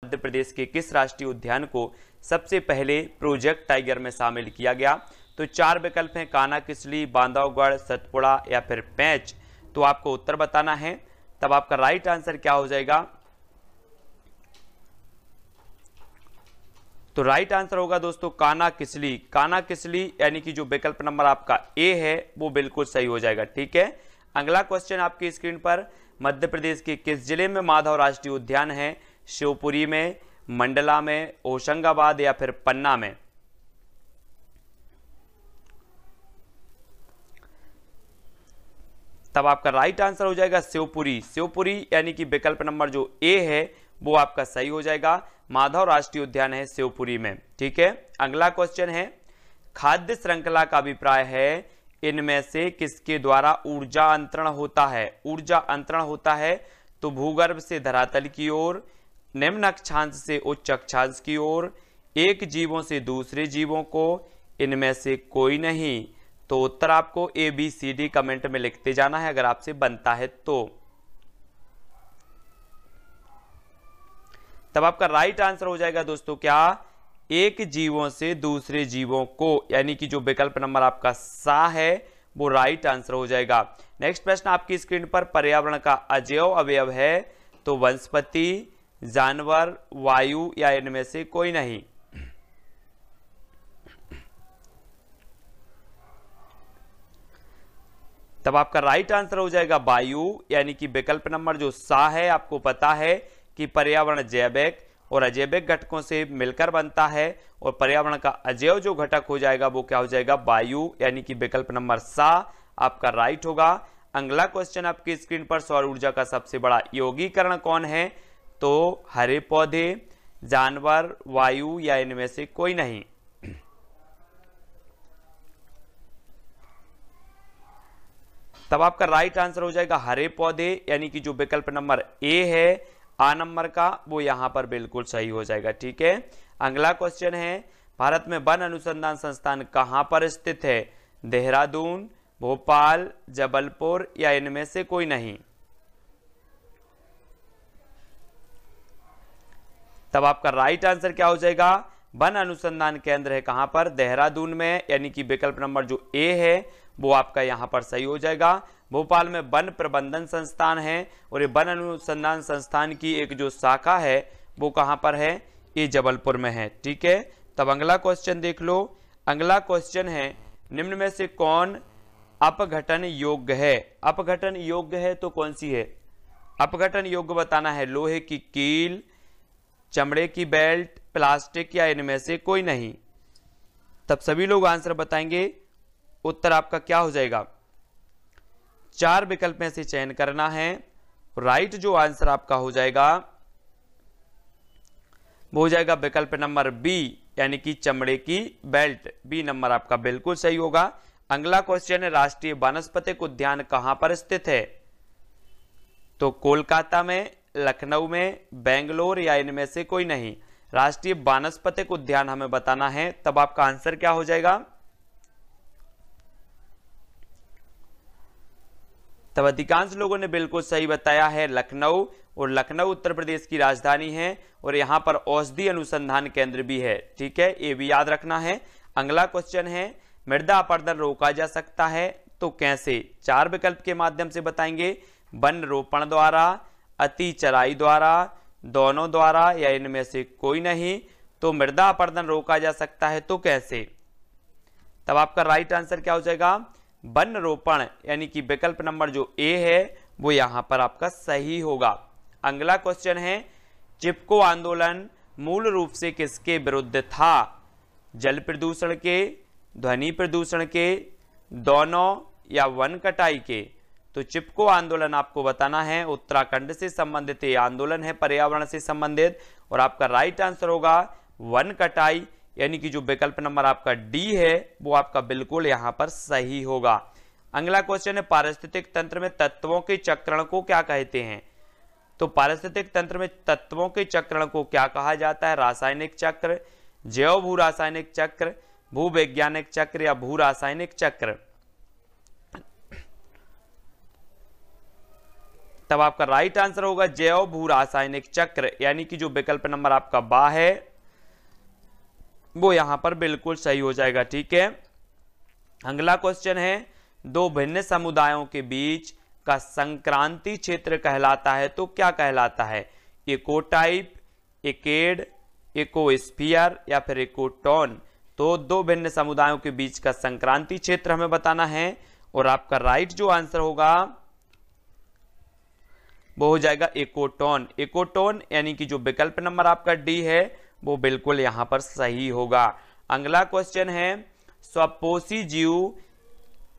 मध्य प्रदेश के किस राष्ट्रीय उद्यान को सबसे पहले प्रोजेक्ट टाइगर में शामिल किया गया? तो 4 विकल्प हैं, कान्हा किसली, बांधवगढ़, सतपुड़ा या फिर पेंच। तो आपको उत्तर बताना है। तब आपका राइट आंसर क्या हो जाएगा? तो राइट आंसर होगा दोस्तों कान्हा किसली। कान्हा किसली यानी कि जो विकल्प नंबर आपका ए है वो बिल्कुल सही हो जाएगा। ठीक है, अगला क्वेश्चन आपकी स्क्रीन पर, मध्य प्रदेश के किस जिले में माधव राष्ट्रीय उद्यान है? शिवपुरी में, मंडला में, होशंगाबाद या फिर पन्ना में। तब आपका राइट आंसर हो जाएगा शिवपुरी। शिवपुरी यानी कि विकल्प नंबर जो ए है वो आपका सही हो जाएगा। माधव राष्ट्रीय उद्यान है शिवपुरी में। ठीक है, अगला क्वेश्चन है, खाद्य श्रृंखला का अभिप्राय है इनमें से किसके द्वारा ऊर्जा अंतरण होता है? ऊर्जा अंतरण होता है तो भूगर्भ से धरातल की ओर, निम्न अक्षांश से उच्च अक्षांश की ओर, एक जीवों से दूसरे जीवों को, इनमें से कोई नहीं। तो उत्तर आपको ABCD कमेंट में लिखते जाना है अगर आपसे बनता है तो। तब आपका राइट आंसर हो जाएगा दोस्तों क्या? एक जीवों से दूसरे जीवों को, यानी कि जो विकल्प नंबर आपका सा है वो राइट आंसर हो जाएगा। नेक्स्ट प्रश्न आपकी स्क्रीन पर, पर्यावरण का अजैव अवयव है तो वनस्पति, जानवर, वायु या इनमें से कोई नहीं। तब आपका राइट आंसर हो जाएगा वायु, यानी कि विकल्प नंबर जो सा है, आपको पता है कि पर्यावरण जैविक और अजैविक घटकों से मिलकर बनता है और पर्यावरण का अजैव जो घटक हो जाएगा वो क्या हो जाएगा? वायु, यानी कि विकल्प नंबर सा आपका राइट होगा। अगला क्वेश्चन आपकी स्क्रीन पर, सौर ऊर्जा का सबसे बड़ा यौगिकरण कौन है? तो हरे पौधे, जानवर, वायु या इनमें से कोई नहीं। तब आपका राइट आंसर हो जाएगा हरे पौधे, यानी कि जो विकल्प नंबर ए है आ नंबर का वो यहां पर बिल्कुल सही हो जाएगा। ठीक है, अगला क्वेश्चन है, भारत में वन अनुसंधान संस्थान कहां पर स्थित है? देहरादून, भोपाल, जबलपुर या इनमें से कोई नहीं। तब आपका राइट आंसर क्या हो जाएगा? वन अनुसंधान केंद्र है कहां पर? देहरादून में, यानी कि विकल्प नंबर जो ए है वो आपका यहां पर सही हो जाएगा। भोपाल में वन प्रबंधन संस्थान है और ये वन अनुसंधान संस्थान की एक जो शाखा है वो कहां पर है? ये जबलपुर में है। ठीक है, तब अगला क्वेश्चन देख लो। अगला क्वेश्चन है, निम्न में से कौन अपघटन योग्य है? अपघटन योग्य है तो कौन सी है? अपघटन योग्य बताना है, लोहे की कील, चमड़े की बेल्ट, प्लास्टिक या इनमें से कोई नहीं। तब सभी लोग आंसर बताएंगे, उत्तर आपका क्या हो जाएगा? 4 विकल्प में से चयन करना है। राइट जो आंसर आपका हो जाएगा वो हो जाएगा विकल्प नंबर बी, यानी कि चमड़े की बेल्ट। बी नंबर आपका बिल्कुल सही होगा। अगला क्वेश्चन है, राष्ट्रीय वानस्पतिक उद्यान कहां पर स्थित है? तो कोलकाता में, लखनऊ में, बेंगलोर या इनमें से कोई नहीं। राष्ट्रीय वानस्पतिक उद्यान हमें बताना है, तब आपका आंसर क्या हो जाएगा? तब अधिकांश लोगों ने बिल्कुल सही बताया है लखनऊ, और लखनऊ उत्तर प्रदेश की राजधानी है और यहां पर औषधि अनुसंधान केंद्र भी है। ठीक है, ये भी याद रखना है। अगला क्वेश्चन है, मृदा अपरदन रोका जा सकता है तो कैसे? 4 विकल्प के माध्यम से बताएंगे, वन रोपण द्वारा, अति चराई द्वारा, दोनों द्वारा या इनमें से कोई नहीं। तो मृदा अपरदन रोका जा सकता है तो कैसे? तब आपका राइट आंसर क्या हो जाएगा? वन रोपण, यानी कि विकल्प नंबर जो ए है वो यहां पर आपका सही होगा। अगला क्वेश्चन है, चिपको आंदोलन मूल रूप से किसके विरुद्ध था? जल प्रदूषण के, ध्वनि प्रदूषण के, दोनों या वन कटाई के। तो चिपको आंदोलन आपको बताना है, उत्तराखंड से संबंधित ये आंदोलन है, पर्यावरण से संबंधित, और आपका राइट आंसर होगा वन कटाई, यानी कि जो विकल्प नंबर आपका डी है वो आपका बिल्कुल यहां पर सही होगा। अगला क्वेश्चन है, पारिस्थितिक तंत्र में तत्वों के चक्रण को क्या कहते हैं? तो पारिस्थितिक तंत्र में तत्वों के चक्रण को क्या कहा जाता है? रासायनिक चक्र, जैव भू रासायनिक चक्र, भूवैज्ञानिक चक्र या भू रासायनिक चक्र। तब आपका राइट आंसर होगा जैव भू रासायनिक चक्र, यानी कि जो विकल्प नंबर आपका बा है वो यहां पर बिल्कुल सही हो जाएगा। ठीक है, अगला क्वेश्चन है, दो भिन्न समुदायों के बीच का संक्रांति क्षेत्र कहलाता है तो क्या कहलाता है? इकोटाइप, इकेड, इकोस्फीयर या फिर इकोटोन। तो दो भिन्न समुदायों के बीच का संक्रांति क्षेत्र हमें बताना है और आपका राइट जो आंसर होगा वो हो जाएगा इकोटोन। इकोटोन यानी कि जो विकल्प नंबर आपका डी है वो बिल्कुल यहां पर सही होगा। अगला क्वेश्चन है, स्वपोषी जीव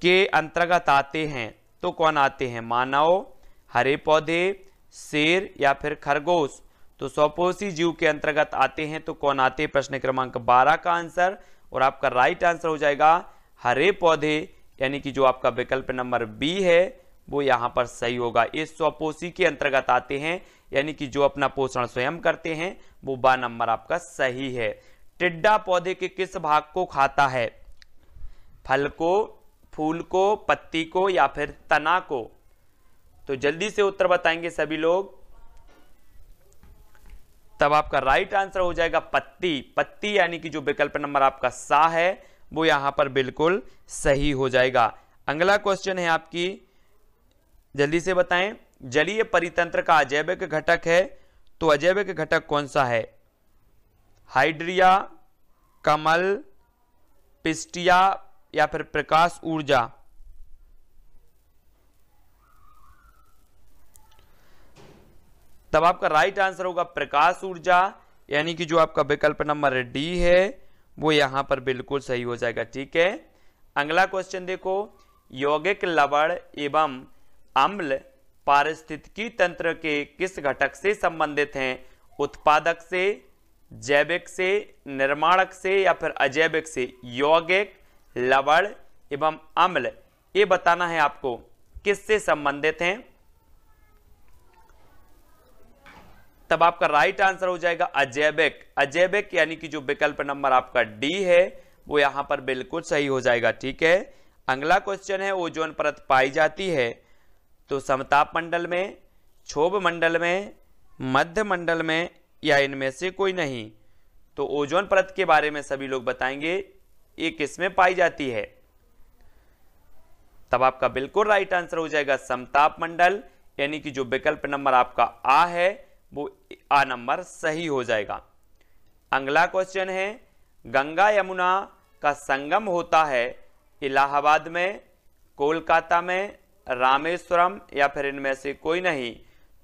के अंतर्गत आते हैं तो कौन आते हैं? मानव, हरे पौधे, शेर या फिर खरगोश। तो स्वपोषी जीव के अंतर्गत आते हैं तो कौन आते हैं? प्रश्न क्रमांक 12 का आंसर, और आपका राइट आंसर हो जाएगा हरे पौधे, यानी कि जो आपका विकल्प नंबर बी है वो यहां पर सही होगा। ये स्वपोषी के अंतर्गत आते हैं, यानी कि जो अपना पोषण स्वयं करते हैं, वो बा नंबर आपका सही है। टिड्डा पौधे के किस भाग को खाता है? फल को, फूल को, पत्ती को या फिर तना को? तो जल्दी से उत्तर बताएंगे सभी लोग। तब आपका राइट आंसर हो जाएगा पत्ती। पत्ती यानी कि जो विकल्प नंबर आपका सा है वो यहां पर बिल्कुल सही हो जाएगा। अगला क्वेश्चन है आपकी, जल्दी से बताएं, जलीय परितंत्र का अजैविक घटक है तो अजैविक घटक कौन सा है? हाइड्रिया, कमल, पिस्टिया या फिर प्रकाश ऊर्जा? तब आपका राइट आंसर होगा प्रकाश ऊर्जा, यानी कि जो आपका विकल्प नंबर डी है वो यहां पर बिल्कुल सही हो जाएगा। ठीक है, अगला क्वेश्चन देखो, यौगिक लवण एवं अम्ल पारिस्थितिकी तंत्र के किस घटक से संबंधित हैं? उत्पादक से, जैविक से, निर्माणक से या फिर अजैविक से? यौगिक, लवण एवं अम्ल, ये बताना है आपको किससे संबंधित हैं। तब आपका राइट आंसर हो जाएगा अजैविक। अजैविक यानी कि जो विकल्प नंबर आपका डी है वो यहां पर बिल्कुल सही हो जाएगा। ठीक है, अगला क्वेश्चन है, ओजोन परत पाई जाती है तो समताप मंडल में, क्षोभ मंडल में, मध्य मंडल में या इनमें से कोई नहीं? तो ओजोन परत के बारे में सभी लोग बताएंगे, ये किसमें पाई जाती है? तब आपका बिल्कुल राइट आंसर हो जाएगा समताप मंडल, यानी कि जो विकल्प नंबर आपका आ है वो आ नंबर सही हो जाएगा। अगला क्वेश्चन है, गंगा यमुना का संगम होता है इलाहाबाद में, कोलकाता में, रामेश्वरम या फिर इनमें से कोई नहीं?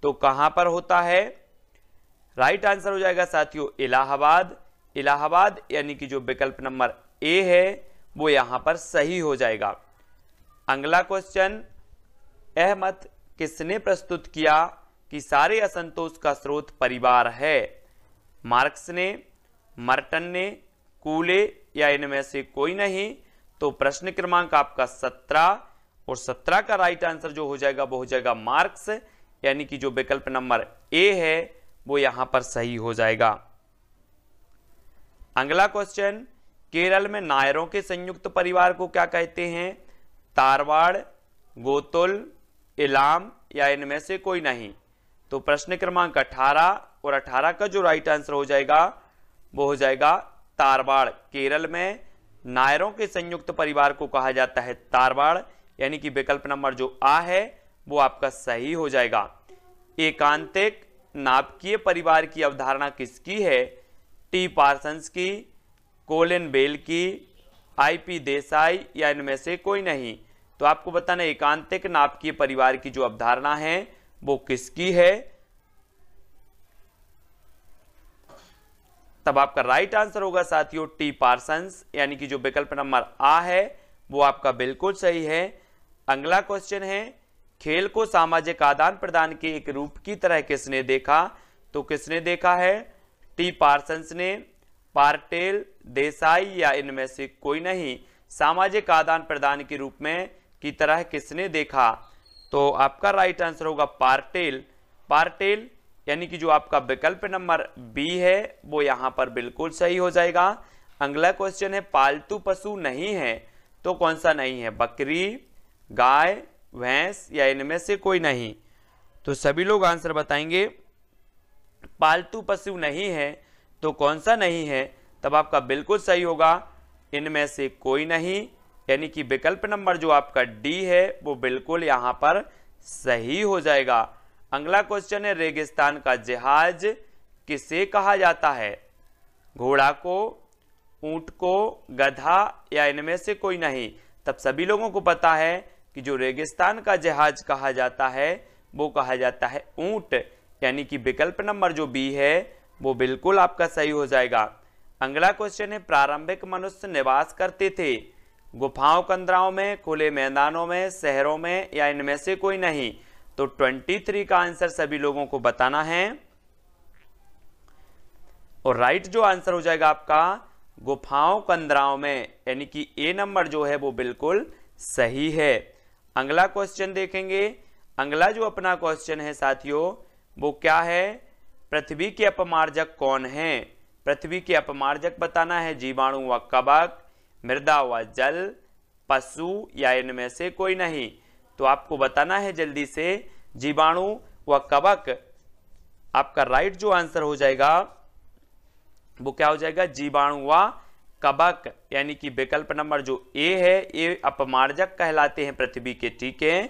तो कहां पर होता है? राइट आंसर हो जाएगा साथियों इलाहाबाद। इलाहाबाद यानी कि जो विकल्प नंबर ए है वो यहां पर सही हो जाएगा। अगला क्वेश्चन, यह मत किसने प्रस्तुत किया कि सारे असंतोष का स्रोत परिवार है? मार्क्स ने, मर्टन ने, कूले या इनमें से कोई नहीं? तो प्रश्न क्रमांक आपका 17 और 17 का राइट आंसर जो हो जाएगा वो हो जाएगा मार्क्स, यानी कि जो विकल्प नंबर ए है वो यहां पर सही हो जाएगा। अगला क्वेश्चन, केरल में नायरों के संयुक्त परिवार को क्या कहते हैं? तारवाड़, गोतुल, इलाम या इनमें से कोई नहीं? तो प्रश्न क्रमांक 18 और 18 का जो राइट आंसर हो जाएगा वो हो जाएगा तारवाड़। केरल में नायरों के संयुक्त परिवार को कहा जाता है तारवाड़, यानी कि विकल्प नंबर जो आ है वो आपका सही हो जाएगा। एकांतिक नाभिकीय परिवार की अवधारणा किसकी है? टी पार्सन्स की, कोलिन बेल की, आईपी देसाई या इनमें से कोई नहीं? तो आपको बताना एकांतिक नाभिकीय परिवार की जो अवधारणा है वो किसकी है? तब आपका राइट आंसर होगा साथियों टी पार्सन्स, यानी कि जो विकल्प नंबर आ है वो आपका बिल्कुल सही है। अगला क्वेश्चन है, खेल को सामाजिक आदान प्रदान के एक रूप की तरह किसने देखा? तो किसने देखा है? टी पार्सन्स ने, पार्टेल, देसाई या इनमें से कोई नहीं? सामाजिक आदान प्रदान के रूप में की तरह किसने देखा? तो आपका राइट आंसर होगा पार्टेल। पार्टेल यानी कि जो आपका विकल्प नंबर बी है वो यहां पर बिल्कुल सही हो जाएगा। अगला क्वेश्चन है, पालतू पशु नहीं है तो कौन सा नहीं है? बकरी, गाय, भैंस या इनमें से कोई नहीं? तो सभी लोग आंसर बताएंगे। पालतू पशु नहीं है तो कौन सा नहीं है? तब आपका बिल्कुल सही होगा इनमें से कोई नहीं, यानी कि विकल्प नंबर जो आपका डी है वो बिल्कुल यहां पर सही हो जाएगा। अगला क्वेश्चन है, रेगिस्तान का जहाज किसे कहा जाता है? घोड़ा को, ऊंट को, गधा या इनमें से कोई नहीं? तब सभी लोगों को पता है कि जो रेगिस्तान का जहाज कहा जाता है वो कहा जाता है ऊंट, यानी कि विकल्प नंबर जो बी है वो बिल्कुल आपका सही हो जाएगा। अगला क्वेश्चन है, प्रारंभिक मनुष्य निवास करते थे गुफाओं कंदराओं में, खुले मैदानों में, शहरों में या इनमें से कोई नहीं? तो 23 का आंसर सभी लोगों को बताना है और राइट जो आंसर हो जाएगा आपका गुफाओं कंदराओं में, यानी कि ए नंबर जो है वो बिल्कुल सही है। अगला क्वेश्चन देखेंगे। अगला जो अपना क्वेश्चन है साथियों वो क्या है? पृथ्वी के अपमार्जक कौन है? पृथ्वी के अपमार्जक बताना है, जीवाणु व कवक, मृदा व जल, पशु या इनमें से कोई नहीं? तो आपको बताना है जल्दी से, जीवाणु व कवक। आपका राइट जो आंसर हो जाएगा वो क्या हो जाएगा? जीवाणु व कवक, यानी कि विकल्प नंबर जो ए है ये अपमार्जक कहलाते हैं पृथ्वी के। ठीक है।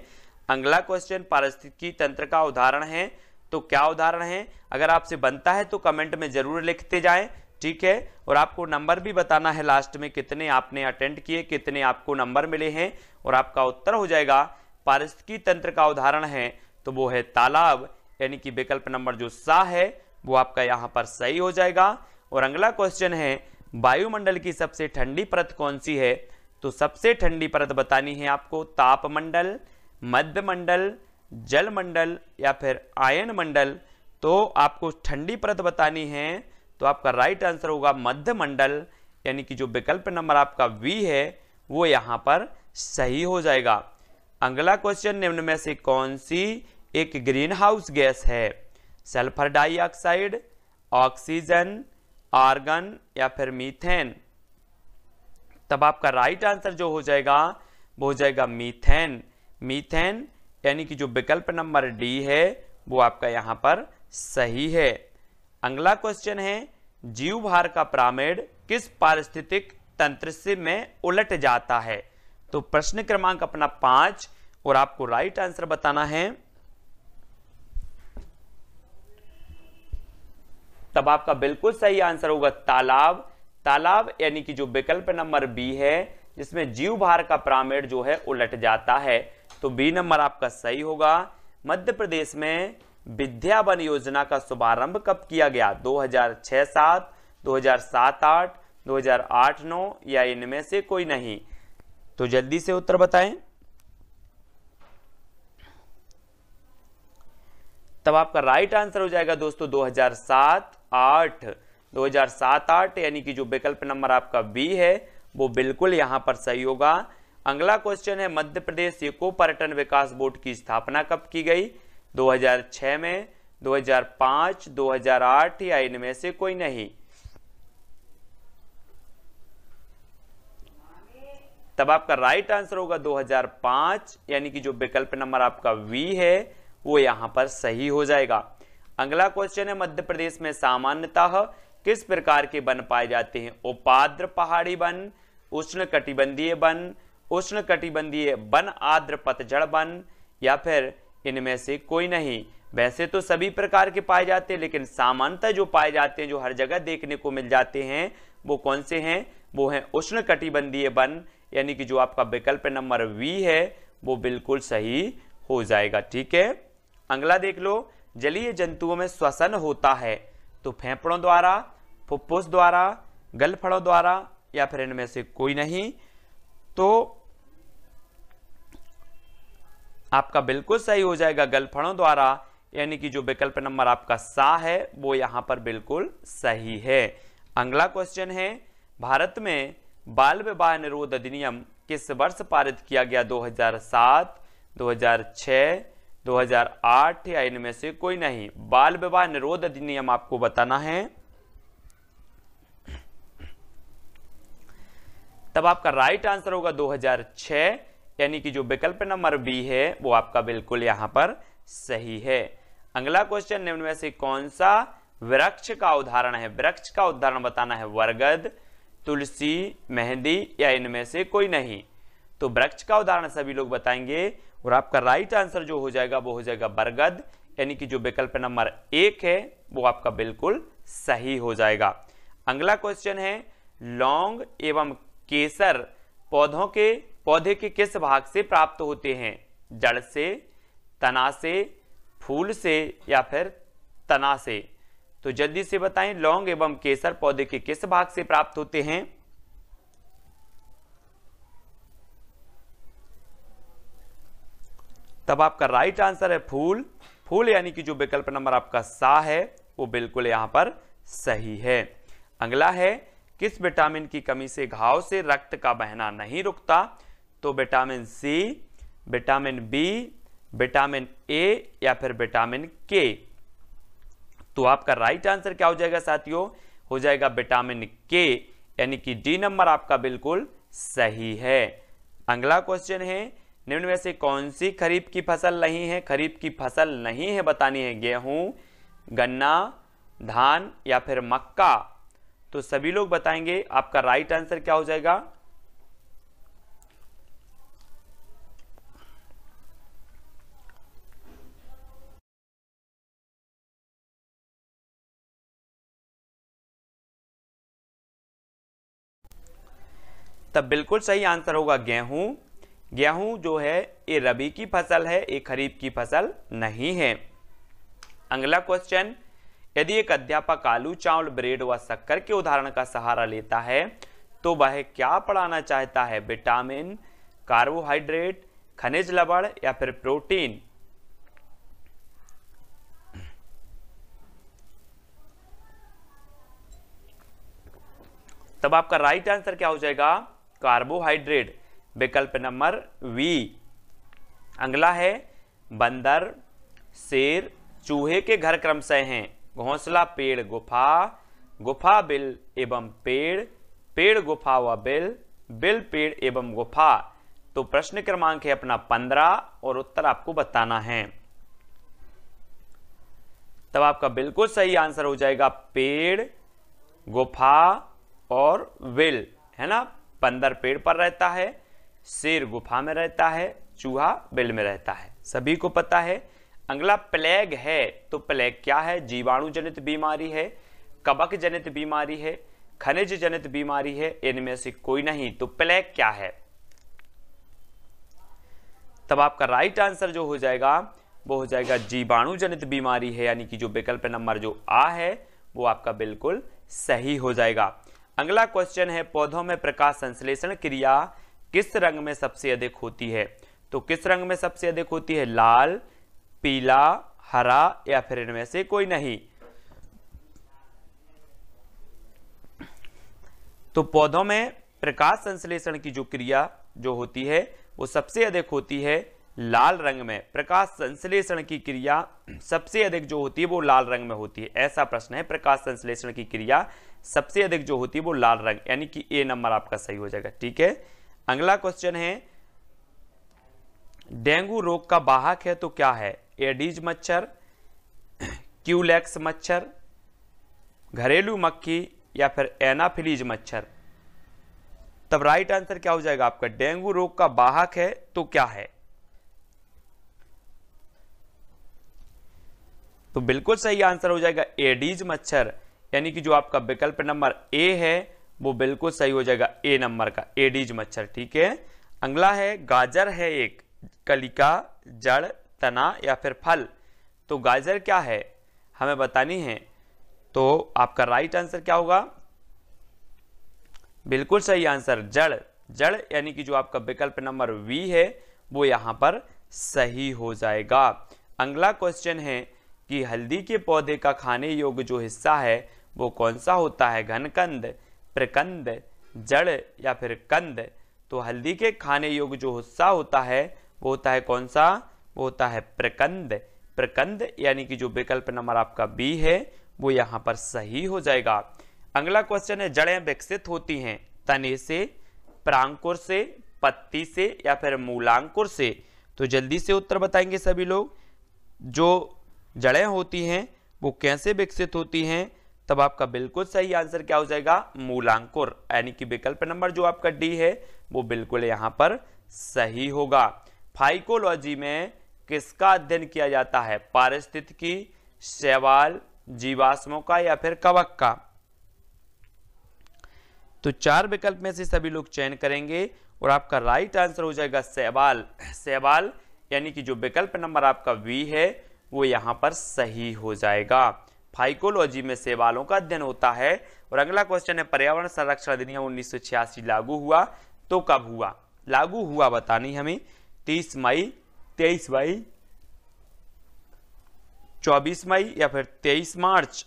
अगला क्वेश्चन पारिस्थितिकी तंत्र का उदाहरण है, तो क्या उदाहरण है? अगर आपसे बनता है तो कमेंट में जरूर लिखते जाएं। ठीक है। और आपको नंबर भी बताना है लास्ट में, कितने आपने अटेंड किए, कितने आपको नंबर मिले हैं, और आपका उत्तर हो जाएगा पारिस्थितिकी तंत्र का उदाहरण है तो वो है तालाब, यानी कि विकल्प नंबर जो सा है वो आपका यहां पर सही हो जाएगा। और अगला क्वेश्चन है, वायुमंडल की सबसे ठंडी परत कौन सी है? तो सबसे ठंडी परत बतानी है आपको तापमंडल, मध्यमंडल, जलमंडल या फिर आयन मंडल। तो आपको ठंडी परत बतानी है तो आपका राइट आंसर होगा मध्यमंडल, यानी कि जो विकल्प नंबर आपका वी है वो यहां पर सही हो जाएगा। अगला क्वेश्चन, निम्न में से कौन सी एक ग्रीन हाउस गैस है? सल्फर डाइऑक्साइड, ऑक्सीजन, आर्गन या फिर मीथेन? तब आपका राइट आंसर जो हो जाएगा वो हो जाएगा मीथेन। मीथेन, यानी कि जो विकल्प नंबर डी है वो आपका यहां पर सही है। अगला क्वेश्चन है, जीवभार का पिरामिड किस पारिस्थितिक तंत्र से में उलट जाता है? तो प्रश्न क्रमांक अपना 5 और आपको राइट आंसर बताना है। तब आपका बिल्कुल सही आंसर होगा तालाब। तालाब यानी कि जो विकल्प नंबर बी है जिसमें जीवभार का पिरामिड जो है उलट जाता है, तो बी नंबर आपका सही होगा। मध्य प्रदेश में विद्या वन योजना का शुभारंभ कब किया गया? 2006-7, 2007-8, 2008-9 या इनमें से कोई नहीं? तो जल्दी से उत्तर बताएं। तब आपका राइट आंसर हो जाएगा दोस्तों 2007-8। 2007-8 यानी कि जो विकल्प नंबर आपका बी है वो बिल्कुल यहां पर सही होगा। अगला क्वेश्चन है, मध्य प्रदेश इको पर्यटन विकास बोर्ड की स्थापना कब की गई? 2006 में, 2005, 2008 या इनमें से कोई नहीं? तब आपका राइट आंसर होगा 2005, यानी कि जो विकल्प नंबर आपका वी है वो यहां पर सही हो जाएगा। अगला क्वेश्चन है, मध्य प्रदेश में सामान्यतः किस प्रकार के वन पाए जाते हैं? उपाद्र पहाड़ी वन, उष्ण कटिबंधीय वन, उष्ण कटिबंधीय वन आर्द्र पतझड़ वन या फिर इनमें से कोई नहीं? वैसे तो सभी प्रकार के पाए जाते हैं, लेकिन सामान्यतः जो पाए जाते हैं, जो हर जगह देखने को मिल जाते हैं, वो कौन से हैं? वो हैं उष्ण कटिबंधीय वन, यानी कि जो आपका विकल्प नंबर वी है वो बिल्कुल सही हो जाएगा। ठीक है। अगला देख लो, जलीय जंतुओं में श्वसन होता है तो फेफड़ों द्वारा, फुफ्फुस द्वारा, गलफड़ों द्वारा या फिर इनमें से कोई नहीं? तो आपका बिल्कुल सही हो जाएगा गलफड़ों द्वारा, यानी कि जो विकल्प नंबर आपका सा है वो यहां पर बिल्कुल सही है। अगला क्वेश्चन है, भारत में बाल विवाह निरोध अधिनियम किस वर्ष पारित किया गया? 2007, 2006, 2008 या इनमें से कोई नहीं? बाल विवाह निरोध अधिनियम आपको बताना है। तब आपका राइट आंसर होगा 2006, यानी कि जो विकल्प नंबर बी है वो आपका बिल्कुल यहां पर सही है। अगला क्वेश्चन, निम्न में से कौन सा वृक्ष का उदाहरण है? वृक्ष का उदाहरण बताना है, बरगद, तुलसी, मेहंदी या इनमें से कोई नहीं। तो वृक्ष का उदाहरण सभी लोग बताएंगे और आपका राइट आंसर जो हो जाएगा वो हो जाएगा बरगद, यानी कि जो विकल्प नंबर 1 है वो आपका बिल्कुल सही हो जाएगा। अगला क्वेश्चन है, लौंग एवं केसर पौधे के किस भाग से प्राप्त होते हैं? जड़ से, तना से, फूल से या फिर तना से? तो जल्दी से बताएं, लौंग एवं केसर पौधे के किस भाग से प्राप्त होते हैं? तब आपका राइट आंसर है फूल। फूल यानी कि जो विकल्प नंबर आपका सा है वो बिल्कुल यहां पर सही है। अगला है, किस विटामिन की कमी से घाव से रक्त का बहना नहीं रुकता? तो vitamin C, vitamin B, vitamin A या फिर विटामिन के? तो आपका राइट आंसर क्या हो जाएगा साथियों? हो जाएगा विटामिन के, यानी कि डी नंबर आपका बिल्कुल सही है। अगला क्वेश्चन है, निम्न में से कौन सी खरीफ की फसल नहीं है? खरीफ की फसल नहीं है बतानी है, गेहूं, गन्ना, धान या फिर मक्का? तो सभी लोग बताएंगे, आपका राइट आंसर क्या हो जाएगा? तब बिल्कुल सही आंसर होगा गेहूं। गेहूं जो है ये रबी की फसल है, ये खरीफ की फसल नहीं है। अगला क्वेश्चन, यदि एक अध्यापक आलू, चावल, ब्रेड व शक्कर के उदाहरण का सहारा लेता है तो वह क्या पढ़ाना चाहता है? विटामिन, कार्बोहाइड्रेट, खनिज लवण या फिर प्रोटीन? तब आपका राइट आंसर क्या हो जाएगा? कार्बोहाइड्रेट, विकल्प नंबर वी। अगला है, बंदर, शेर, चूहे के घर क्रमशः हैं घोंसला, पेड़, गुफा, गुफा बिल एवं पेड़, पेड़ गुफा व बिल, बिल पेड़ एवं गुफा? तो प्रश्न क्रमांक है अपना 15 और उत्तर आपको बताना है। तब आपका बिल्कुल सही आंसर हो जाएगा पेड़, गुफा और बिल, है ना। बंदर पेड़ पर रहता है, शेर गुफा में रहता है, चूहा बिल में रहता है, सभी को पता है। अगला प्लेग है, तो प्लेग क्या है? जीवाणु जनित बीमारी है, कवक जनित बीमारी है, खनिज जनित बीमारी है, इनमें से कोई नहीं। तो प्लेग क्या है? तब आपका राइट आंसर जो हो जाएगा वो हो जाएगा जीवाणु जनित बीमारी है, यानी कि जो विकल्प नंबर जो आ है वो आपका बिल्कुल सही हो जाएगा। अगला क्वेश्चन है, पौधों में प्रकाश संश्लेषण क्रिया किस रंग में सबसे अधिक होती है? तो किस रंग में सबसे अधिक होती है? लाल, पीला, हरा या फिर इनमें से कोई नहीं? तो पौधों में प्रकाश संश्लेषण की जो क्रिया जो होती है वो सबसे अधिक होती है लाल रंग में। प्रकाश संश्लेषण की क्रिया सबसे अधिक जो होती है वो लाल रंग में होती है, ऐसा प्रश्न है। प्रकाश संश्लेषण की क्रिया सबसे अधिक जो होती है वो लाल रंग, यानी कि ए नंबर आपका सही हो जाएगा। ठीक है। अगला क्वेश्चन है, डेंगू रोग का वाहक है तो क्या है? एडीज मच्छर, क्यूलेक्स मच्छर, घरेलू मक्खी या फिर एनाफिलीज मच्छर? तब राइट आंसर क्या हो जाएगा आपका? डेंगू रोग का वाहक है तो क्या है? तो बिल्कुल सही आंसर हो जाएगा एडीज मच्छर, यानी कि जो आपका विकल्प नंबर ए है वो बिल्कुल सही हो जाएगा, ए नंबर का एडीज मच्छर। ठीक है। अगला है, गाजर है एक कलिका, जड़, तना या फिर फल? तो गाजर क्या है हमें बतानी है, तो आपका राइट आंसर क्या होगा? बिल्कुल सही आंसर जड़। जड़ यानी कि जो आपका विकल्प नंबर वी है वो यहां पर सही हो जाएगा। अगला क्वेश्चन है कि हल्दी के पौधे का खाने योग्य जो हिस्सा है वो कौन सा होता है? घनकंद, प्रकंद, जड़ या फिर कंद? तो हल्दी के खाने योग्य जो हिस्सा होता है वो होता है कौन सा? वो होता है प्रकंद। प्रकंद यानी कि जो विकल्प नंबर आपका बी है वो यहां पर सही हो जाएगा। अगला क्वेश्चन है, जड़ें विकसित होती हैं तने से, प्रांकुर से, पत्ती से या फिर मूलांकुर से? तो जल्दी से उत्तर बताएंगे सभी लोग। जो जड़ें होती हैं वो कैसे विकसित होती हैं, तब आपका बिल्कुल सही आंसर क्या हो जाएगा, मूलांकुर, यानी कि विकल्प नंबर जो आपका डी है वो बिल्कुल यहां पर सही होगा। फाइकोलॉजी में किसका अध्ययन किया जाता है, पारिस्थितिकी, शैवाल, जीवाश्मों का या फिर कवक का। तो 4 विकल्प में से सभी लोग चयन करेंगे और आपका राइट आंसर हो जाएगा शैवाल। शैवाल यानी कि जो विकल्प नंबर आपका बी है वो यहां पर सही हो जाएगा। फाइकोलॉजी में शैवालों का अध्ययन होता है। और अगला क्वेश्चन है, पर्यावरण संरक्षण अधिनियम 1986 लागू हुआ तो कब हुआ, लागू हुआ बतानी हमें, 30 मई, 23 मई, 24 मई या फिर 23 मार्च।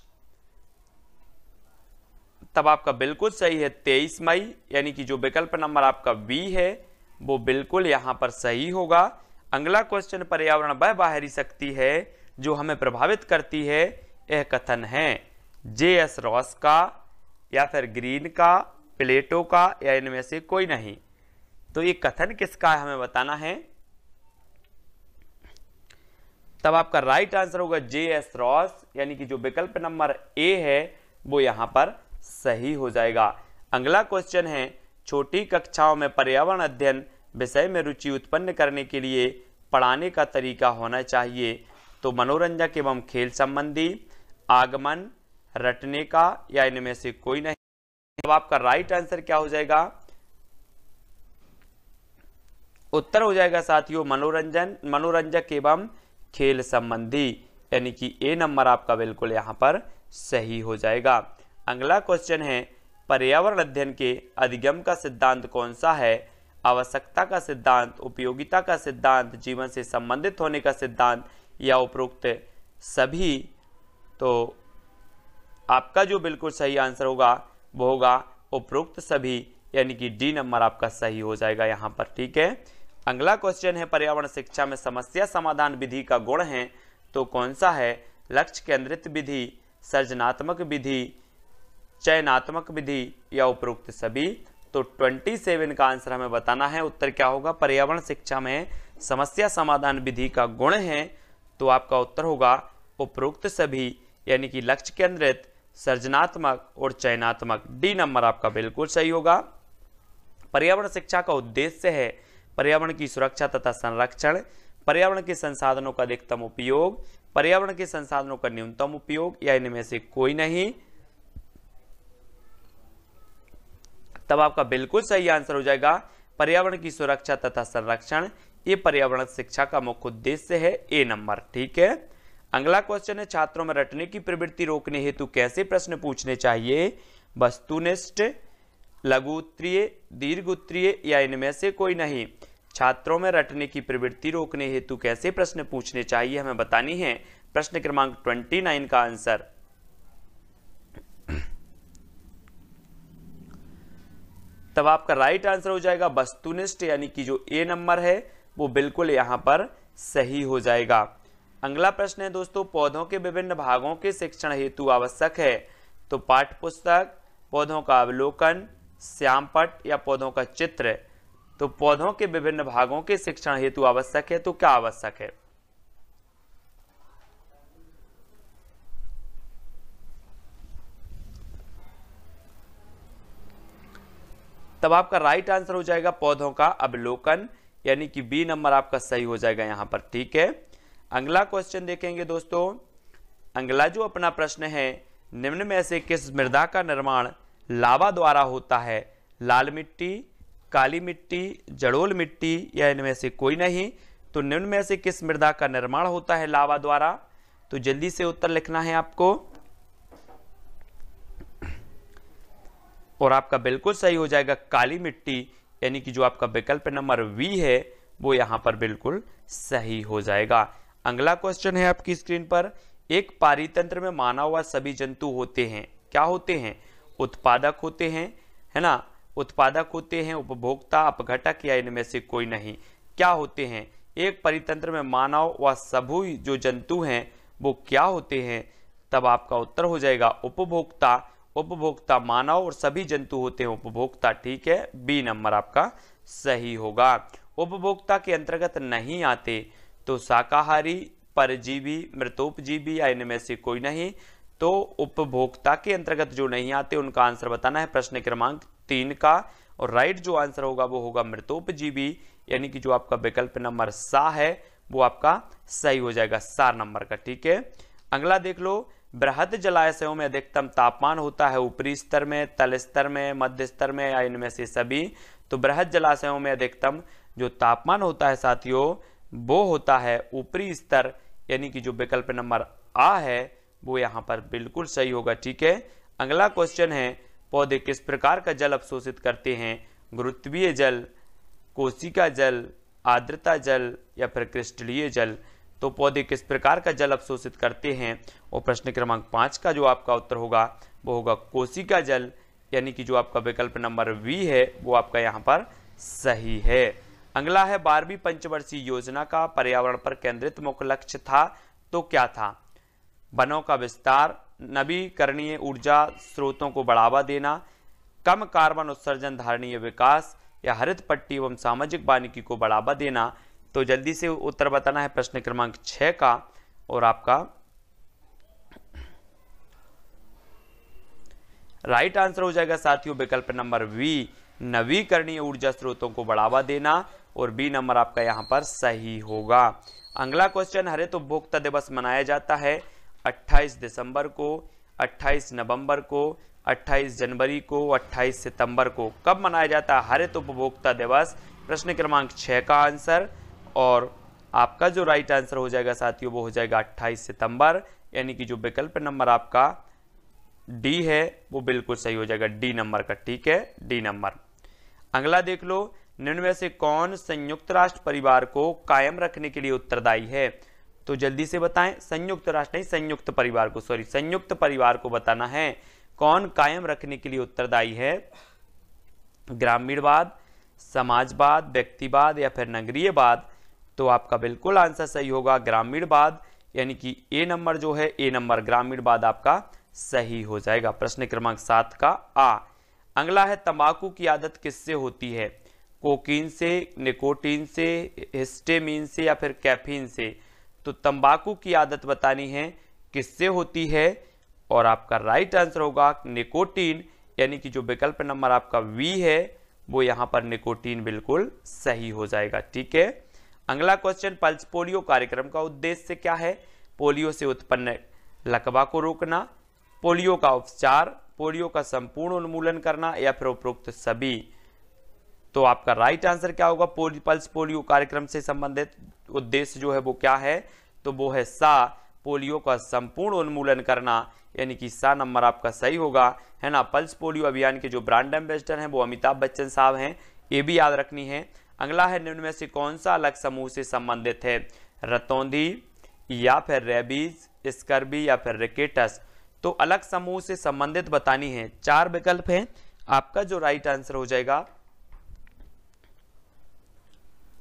तब आपका बिल्कुल सही है 23 मई, यानी कि जो विकल्प नंबर आपका बी है वो बिल्कुल यहां पर सही होगा। अगला क्वेश्चन, पर्यावरण वह बाहरी शक्ति है जो हमें प्रभावित करती है, यह कथन है जे.एस. रॉस का या फिर ग्रीन का, प्लेटो का या इनमें से कोई नहीं। तो ये कथन किसका है हमें बताना है। तब आपका राइट आंसर होगा जे.एस. रॉस, यानी कि जो विकल्प नंबर ए है वो यहां पर सही हो जाएगा। अगला क्वेश्चन है, छोटी कक्षाओं में पर्यावरण अध्ययन विषय में रुचि उत्पन्न करने के लिए पढ़ाने का तरीका होना चाहिए, तो मनोरंजक एवं खेल संबंधी, आगमन, रटने का या इनमें से कोई नहीं। तो आपका राइट आंसर क्या हो जाएगा, उत्तर हो जाएगा साथियों मनोरंजक एवं खेल संबंधी, यानी कि ए नंबर आपका बिल्कुल यहां पर सही हो जाएगा। अगला क्वेश्चन है, पर्यावरण अध्ययन के अधिगम का सिद्धांत कौन सा है, आवश्यकता का सिद्धांत, उपयोगिता का सिद्धांत, जीवन से संबंधित होने का सिद्धांत या उपरोक्त सभी। तो आपका जो बिल्कुल सही आंसर होगा वो होगा उपरोक्त सभी, यानी कि डी नंबर आपका सही हो जाएगा यहां पर, ठीक है। अगला क्वेश्चन है, पर्यावरण शिक्षा में समस्या समाधान विधि का गुण है तो कौन सा है, लक्ष्य केंद्रित विधि, सृजनात्मक विधि, चयनात्मक विधि या उपरोक्त सभी। तो 27 का आंसर हमें बताना है, उत्तर क्या होगा, पर्यावरण शिक्षा में समस्या समाधान विधि का गुण है तो आपका उत्तर होगा उपरोक्त सभी, यानी कि लक्ष्य केंद्रित, सृजनात्मक और चयनात्मक। डी नंबर आपका बिल्कुल सही होगा। पर्यावरण शिक्षा का उद्देश्य है पर्यावरण की सुरक्षा तथा संरक्षण, पर्यावरण के संसाधनों का अधिकतम उपयोग, पर्यावरण के संसाधनों का न्यूनतम उपयोग या इनमें से कोई नहीं। तब आपका बिल्कुल सही आंसर हो जाएगा पर्यावरण की सुरक्षा तथा संरक्षण, ये पर्यावरण शिक्षा का मुख्य उद्देश्य है, ए नंबर, ठीक है। अगला क्वेश्चन है, छात्रों में रटने की प्रवृत्ति रोकने हेतु कैसे प्रश्न पूछने चाहिए, वस्तुनिष्ठ, लघु उत्तरीय, दीर्घ उत्तरीय या इनमें से कोई नहीं। छात्रों में रटने की प्रवृत्ति रोकने हेतु कैसे प्रश्न पूछने चाहिए हमें बतानी है। प्रश्न क्रमांक 29 का आंसर तब आपका राइट आंसर हो जाएगा वस्तुनिष्ठ, यानी कि जो ए नंबर है वो बिल्कुल यहां पर सही हो जाएगा। अगला प्रश्न है दोस्तों, पौधों के विभिन्न भागों के शिक्षण हेतु आवश्यक है तो पाठ्य पुस्तक, पौधों का अवलोकन, श्यामपट्ट या पौधों का चित्र। तो पौधों के विभिन्न भागों के शिक्षण हेतु आवश्यक है तो क्या आवश्यक है, तब आपका राइट आंसर हो जाएगा पौधों का अवलोकन, यानी कि बी नंबर आपका सही हो जाएगा यहां पर, ठीक है। अगला क्वेश्चन देखेंगे दोस्तों। अगला जो अपना प्रश्न है, निम्न में से किस मृदा का निर्माण लावा द्वारा होता है, लाल मिट्टी, काली मिट्टी, जड़ोल मिट्टी या इनमें से कोई नहीं। तो निम्न में से किस मृदा का निर्माण होता है लावा द्वारा, तो जल्दी से उत्तर लिखना है आपको और आपका बिल्कुल सही हो जाएगा काली मिट्टी, यानी कि जो आपका विकल्प नंबर वी है वो यहां पर बिल्कुल सही हो जाएगा। अगला क्वेश्चन है आपकी स्क्रीन पर, एक पारितंत्र में मानव व सभी जंतु होते हैं, क्या होते हैं, उत्पादक होते हैं, है ना, उत्पादक होते हैं, उपभोक्ता, अपघटक या इनमें से कोई नहीं। क्या होते हैं, एक परितंत्र में मानव व सभी जो जंतु हैं वो क्या होते हैं, तब आपका उत्तर हो जाएगा उपभोक्ता। उपभोक्ता मानव और सभी जंतु होते हैं उपभोक्ता, ठीक है, बी नंबर आपका सही होगा। उपभोक्ता के अंतर्गत नहीं आते तो शाकाहारी, परजीवी, मृतोपजीवी या इनमें से कोई नहीं। तो उपभोक्ता के अंतर्गत जो नहीं आते उनका आंसर बताना है प्रश्न क्रमांक 3 का, और राइट जो आंसर होगा वो होगा मृतोपजीवी, यानी कि जो आपका विकल्प नंबर सा है वो आपका सही हो जाएगा, 4 नंबर का। ठीक है, अगला देख लो, बृहद जलाशयों में अधिकतम तापमान होता है ऊपरी स्तर में, तल स्तर में, मध्य स्तर में या इनमें से सभी। तो बृहद जलाशयों में अधिकतम जो तापमान होता है साथियों वो होता है ऊपरी स्तर, यानी कि जो विकल्प नंबर आ है वो यहाँ पर बिल्कुल सही होगा। ठीक है, अगला क्वेश्चन है, पौधे किस प्रकार का जल अवशोषित करते हैं? गुरुत्वीय जल, कोशिका जल, आर्द्रता जल या फिर क्रिस्टलीय जल। तो पौधे किस प्रकार का जल अवशोषित करते हैं? और प्रश्न क्रमांक 5 का जो आपका उत्तर होगा वो होगा कोशिका जल, यानी कि जो आपका विकल्प नंबर वी है वो आपका यहाँ पर सही है। अगला है 12वीं पंचवर्षीय योजना का पर्यावरण पर केंद्रित मुख्य लक्ष्य था, तो क्या था? वनों का विस्तार, नवीकरणीय ऊर्जा स्रोतों को बढ़ावा देना, कम कार्बन उत्सर्जन धारणीय विकास या हरित पट्टी एवं सामाजिक वानिकी को बढ़ावा देना। तो जल्दी से उत्तर बताना है प्रश्न क्रमांक 6 का, और आपका राइट आंसर हो जाएगा साथियों विकल्प नंबर वी, नवीकरणीय ऊर्जा स्रोतों को बढ़ावा देना, और बी नंबर आपका यहां पर सही होगा। अगला क्वेश्चन, हरित उपभोक्ता दिवस मनाया जाता है 28 दिसंबर को, 28 नवंबर को, 28 जनवरी को, 28 सितंबर को। कब मनाया जाता है हरित उपभोक्ता दिवस? प्रश्न क्रमांक 6 का आंसर, और आपका जो राइट आंसर हो जाएगा साथियों वो हो जाएगा 28 सितंबर, यानी कि जो विकल्प नंबर आपका डी है वो बिल्कुल सही हो जाएगा, डी नंबर का। ठीक है, डी नंबर। अगला देख लो, निम्न में से कौन संयुक्त राष्ट्र परिवार को कायम रखने के लिए उत्तरदायी है? तो जल्दी से बताएं, संयुक्त राष्ट्र नहीं, संयुक्त परिवार को, सॉरी, संयुक्त परिवार को बताना है कौन कायम रखने के लिए उत्तरदायी है। ग्रामीणवाद, समाजवाद, व्यक्तिवाद या फिर नगरीयवाद। तो आपका बिल्कुल आंसर सही होगा ग्रामीणवाद, यानी कि ए नंबर जो है, ए नंबर ग्रामीणवाद आपका सही हो जाएगा। प्रश्न क्रमांक 7 का आ। अगला है, तंबाकू की आदत किससे होती है? कोकीन से, निकोटीन से, हिस्टेमीन से या फिर कैफीन से। तो तंबाकू की आदत बतानी है किससे होती है, और आपका राइट आंसर होगा निकोटीन, यानी कि जो विकल्प नंबर आपका वी है वो यहां पर निकोटीन बिल्कुल सही हो जाएगा। ठीक है, अगला क्वेश्चन, पल्स पोलियो कार्यक्रम का उद्देश्य क्या है? पोलियो से उत्पन्न लकवा को रोकना, पोलियो का उपचार, पोलियो का संपूर्ण उन्मूलन करना या फिर उपरोक्त सभी। तो आपका राइट आंसर क्या होगा? पल्स पोलियो कार्यक्रम से संबंधित उद्देश्य जो है वो क्या है? तो वो है सा, पोलियो का संपूर्ण उन्मूलन करना, यानी कि सा नंबर आपका सही होगा, है ना। पल्स पोलियो अभियान के जो ब्रांड एम्बेसडर हैं वो अमिताभ बच्चन साहब हैं, ये भी याद रखनी है। अगला है, निम्न में से कौन सा अलग समूह से संबंधित है? रतौंधी या फिर रेबीज, स्कर्बी या फिर रिकेटस। तो अलग समूह से संबंधित बतानी है, 4 विकल्प हैं, आपका जो राइट आंसर हो जाएगा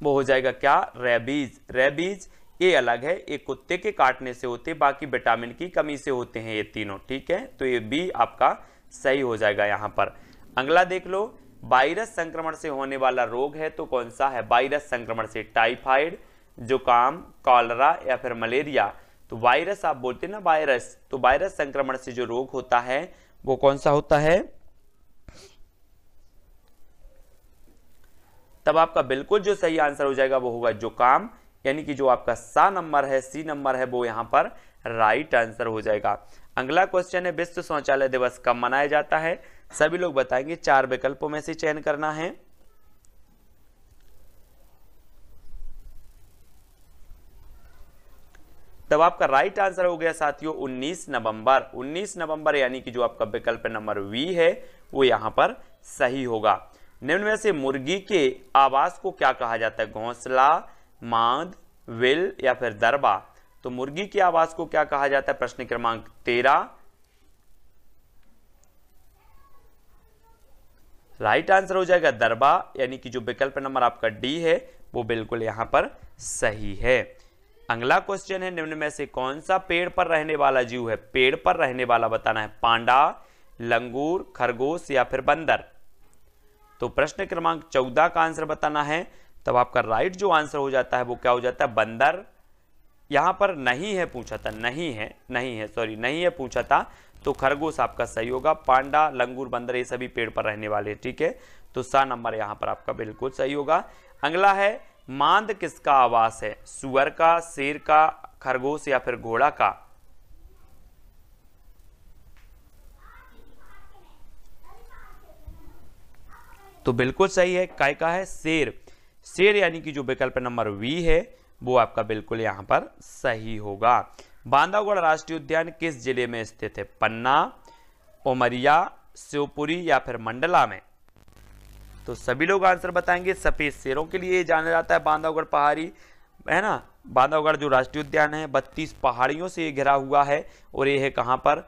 वो हो जाएगा क्या? रेबीज। रेबीज ये अलग है, एक कुत्ते के काटने से होते, बाकी विटामिन की कमी से होते हैं ये तीनों। ठीक है, तो ये बी आपका सही हो जाएगा यहां पर। अगला देख लो, वायरस संक्रमण से होने वाला रोग है तो कौन सा है? वायरस संक्रमण से टाइफाइड, जुकाम, कॉलरा या फिर मलेरिया। तो वायरस आप बोलते हैं ना, वायरस, तो वायरस संक्रमण से जो रोग होता है वो कौन सा होता है? तब आपका बिल्कुल जो सही आंसर हो जाएगा वो होगा जुकाम, यानी कि जो आपका सा नंबर है, सी नंबर है, वो यहां पर राइट आंसर हो जाएगा। अगला क्वेश्चन है, विश्व शौचालय दिवस कब मनाया जाता है? सभी लोग बताएंगे, 4 विकल्पों में से चयन करना है। तब आपका राइट आंसर हो गया साथियों 19 नवंबर। 19 नवंबर, यानी कि जो आपका विकल्प नंबर वी है वो यहां पर सही होगा। निम्न में से मुर्गी के आवास को क्या कहा जाता है? घोंसला, मांद, विल या फिर दरबा। तो मुर्गी के आवास को क्या कहा जाता है? प्रश्न क्रमांक 13। राइट आंसर हो जाएगा दरबा, यानी कि जो विकल्प नंबर आपका डी है वो बिल्कुल यहां पर सही है। अगला क्वेश्चन है, निम्न में से कौन सा पेड़ पर रहने वाला जीव है? पेड़ पर रहने वाला बताना है, पांडा, लंगूर, खरगोश या फिर बंदर। तो प्रश्न क्रमांक 14 का आंसर बताना है। तब आपका राइट जो आंसर हो जाता है वो क्या हो जाता है? बंदर, यहां पर नहीं है पूछा था, नहीं है पूछा था, तो खरगोश आपका सही होगा। पांडा, लंगूर, बंदर ये सभी पेड़ पर रहने वाले, ठीक है, तो सा नंबर यहां पर आपका बिल्कुल सही होगा। अगला है मांद किसका आवास है? सुअर का, शेर का, खरगोश या फिर घोड़ा का? तो बिल्कुल सही है, काय का है? शेर। शेर यानी कि जो विकल्प नंबर वी है वो आपका बिल्कुल यहां पर सही होगा। बांधवगढ़ राष्ट्रीय उद्यान किस जिले में स्थित है? पन्ना, उमरिया, शिवपुरी या फिर मंडला में? तो सभी लोग आंसर बताएंगे। सफेद शेरों के लिए जाना जाता है बांधवगढ़ पहाड़ी, है ना। बांधवगढ़ जो राष्ट्रीय उद्यान है 32 पहाड़ियों से घिरा हुआ है और ये है कहां पर?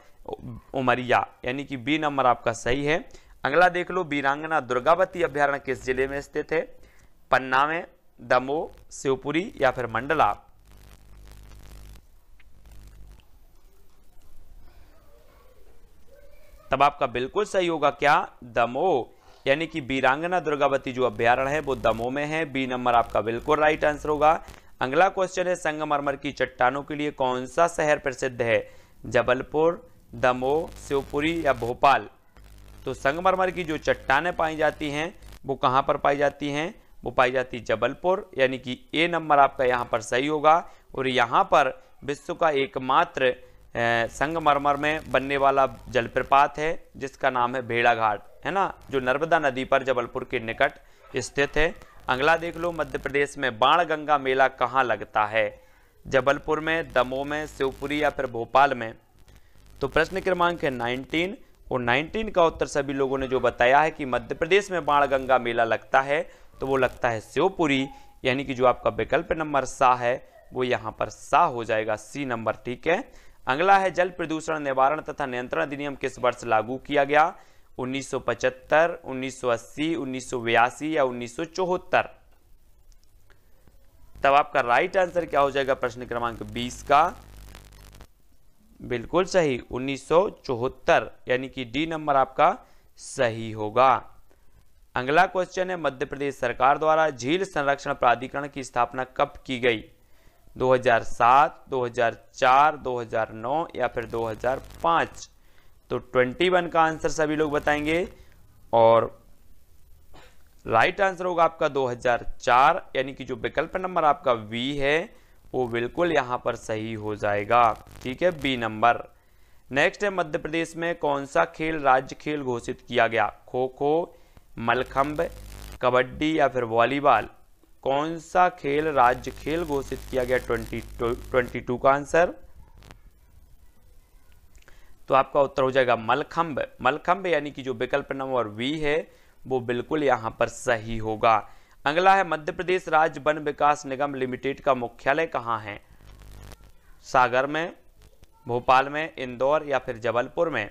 उमरिया, यानी कि बी नंबर आपका सही है। अगला देख लो, वीरांगना दुर्गावती अभ्यारण्य किस जिले में स्थित है? पन्ना में, दमोह, शिवपुरी या फिर मंडला? तब आपका बिल्कुल सही होगा क्या? दमोह, यानी कि वीरांगना दुर्गावती जो अभ्यारण्य है वो दमोह में है। बी नंबर आपका बिल्कुल राइट आंसर होगा। अगला क्वेश्चन है, संगमरमर की चट्टानों के लिए कौन सा शहर प्रसिद्ध है? जबलपुर, दमोह, शिवपुरी या भोपाल? तो संगमरमर की जो चट्टानें पाई जाती हैं वो कहां पर पाई जाती हैं? वो पाई जाती जबलपुर, यानी कि ए नंबर आपका यहां पर सही होगा। और यहां पर विश्व का एकमात्र संगमरमर में बनने वाला जलप्रपात है जिसका नाम है भेड़ाघाट, है ना, जो नर्मदा नदी पर जबलपुर के निकट स्थित है। अगला देख लो, मध्य प्रदेश में बाणगंगा मेला कहाँ लगता है? जबलपुर में, दमोह में, शिवपुरी या फिर भोपाल में? तो प्रश्न क्रमांक है 19 और 19 का उत्तर सभी लोगों ने जो बताया है कि मध्य प्रदेश में बाणगंगा मेला लगता है तो वो लगता है शिवपुरी, यानी कि जो आपका विकल्प नंबर सा है वो यहाँ पर सा हो जाएगा, सी नंबर, ठीक है। अगला है, जल प्रदूषण निवारण तथा नियंत्रण अधिनियम किस वर्ष लागू किया गया? 1975, 1980, 1982 या 1974? तब आपका राइट आंसर क्या हो जाएगा प्रश्न क्रमांक 20 का? बिल्कुल सही, 1974, यानी कि डी नंबर आपका सही होगा। अगला क्वेश्चन है, मध्य प्रदेश सरकार द्वारा झील संरक्षण प्राधिकरण की स्थापना कब की गई? 2007, 2004, 2009 या फिर 2005? तो 21 का आंसर सभी लोग बताएंगे और राइट आंसर होगा आपका 2004, यानी कि जो विकल्प नंबर आपका वी है वो बिल्कुल यहां पर सही हो जाएगा, ठीक है, बी नंबर। नेक्स्ट है, मध्य प्रदेश में कौन सा खेल राज्य खेल घोषित किया गया? खो खो, मलखंब, कबड्डी या फिर वॉलीबॉल? कौन सा खेल राज्य खेल घोषित किया गया? 22 का आंसर। तो आपका उत्तर हो जाएगा मलखंब। मलखंब यानी कि जो विकल्प नंबर वी है वो बिल्कुल यहां पर सही होगा। अगला है, मध्य प्रदेश राज्य वन विकास निगम लिमिटेड का मुख्यालय कहां है? सागर में, भोपाल में, इंदौर या फिर जबलपुर में?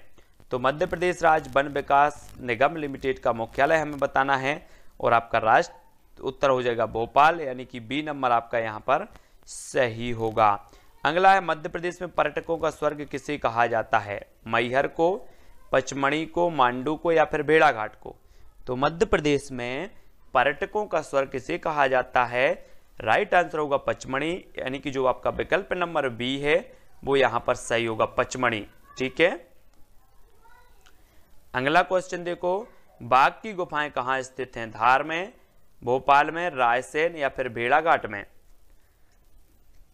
तो मध्य प्रदेश राज्य वन विकास निगम लिमिटेड का मुख्यालय हमें बताना है और आपका राष्ट्र उत्तर हो जाएगा भोपाल, यानी कि बी नंबर आपका यहां पर सही होगा। अगला है, मध्य प्रदेश में पर्यटकों का स्वर्ग किसे कहा जाता है? मैहर को, पचमढ़ी को, मांडू को या फिर भेड़ाघाट को? तो मध्य प्रदेश में पर्यटकों का स्वर्ग किसे कहा जाता है? राइट आंसर होगा पचमढ़ी, यानी कि जो आपका विकल्प नंबर बी है वो यहां पर सही होगा, पचमढ़ी, ठीक है। अगला क्वेश्चन देखो, बाघ की गुफाएं कहां स्थित हैं? धार में, भोपाल में, रायसेन या फिर भेड़ाघाट में?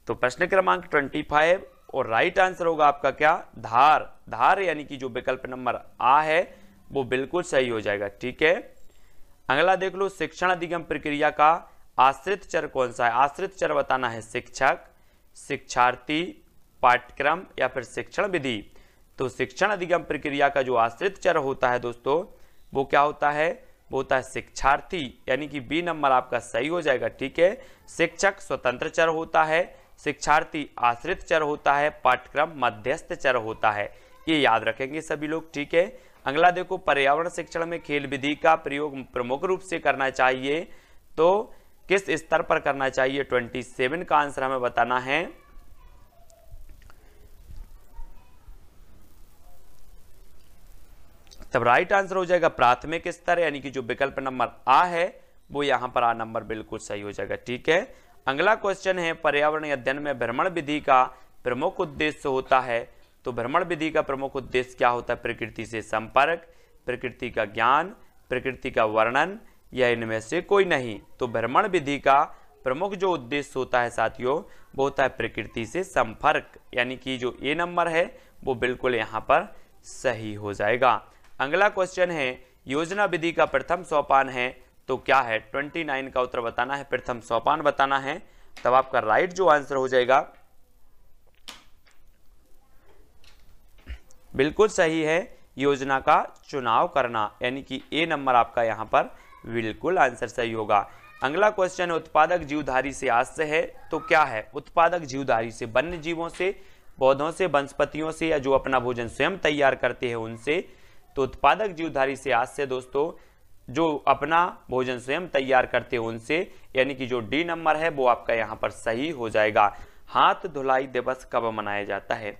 तो प्रश्न क्रमांक 25 और राइट आंसर होगा आपका क्या? धार। धार यानी कि जो विकल्प नंबर आ है वो बिल्कुल सही हो जाएगा, ठीक है। अगला देख लो, शिक्षण अधिगम प्रक्रिया का आश्रित चर कौन सा है? आश्रित चर बताना है, शिक्षक, शिक्षार्थी, पाठ्यक्रम या फिर शिक्षण विधि? तो शिक्षण अधिगम प्रक्रिया का जो आश्रित चर होता है दोस्तों वो क्या होता है? वो होता है शिक्षार्थी, यानी कि बी नंबर आपका सही हो जाएगा, ठीक है। शिक्षक स्वतंत्र चर होता है, शिक्षार्थी आश्रित चर होता है, पाठ्यक्रम मध्यस्थ चर होता है, ये याद रखेंगे सभी लोग, ठीक है। अगला देखो, पर्यावरण शिक्षण में खेल विधि का प्रयोग प्रमुख रूप से करना चाहिए तो किस स्तर पर करना चाहिए? 27 का आंसर हमें बताना है। तब राइट आंसर हो जाएगा प्राथमिक स्तर, यानी कि जो विकल्प नंबर आ है वो यहां पर आ नंबर बिल्कुल सही हो जाएगा, ठीक है। अगला क्वेश्चन है पर्यावरण अध्ययन में भ्रमण विधि का प्रमुख उद्देश्य होता है। तो भ्रमण विधि का प्रमुख उद्देश्य क्या होता है? प्रकृति से संपर्क, प्रकृति का ज्ञान, प्रकृति का वर्णन या इनमें से कोई नहीं। तो भ्रमण विधि का प्रमुख जो उद्देश्य होता है साथियों वो होता है प्रकृति से संपर्क, यानी कि जो ए नंबर है वो बिल्कुल यहाँ पर सही हो जाएगा। अगला क्वेश्चन है योजना विधि का प्रथम सोपान है तो क्या है? 29 का उत्तर बताना है, प्रथम सोपान बताना है। तब आपका राइट जो आंसर हो जाएगा बिल्कुल सही है, योजना का चुनाव करना, यानी कि ए नंबर आपका यहाँ पर बिल्कुल आंसर सही होगा। अगला क्वेश्चन है उत्पादक जीवधारी से आश्य है तो क्या है? उत्पादक जीवधारी से वन्य जीवों से, पौधों से, वनस्पतियों से या जो अपना भोजन स्वयं तैयार करते हैं उनसे। तो उत्पादक जीवधारी से आश्य दोस्तों जो अपना भोजन स्वयं तैयार करते हैं उनसे, यानी कि जो डी नंबर है वो आपका यहाँ पर सही हो जाएगा। हाथ धुलाई दिवस कब मनाया जाता है?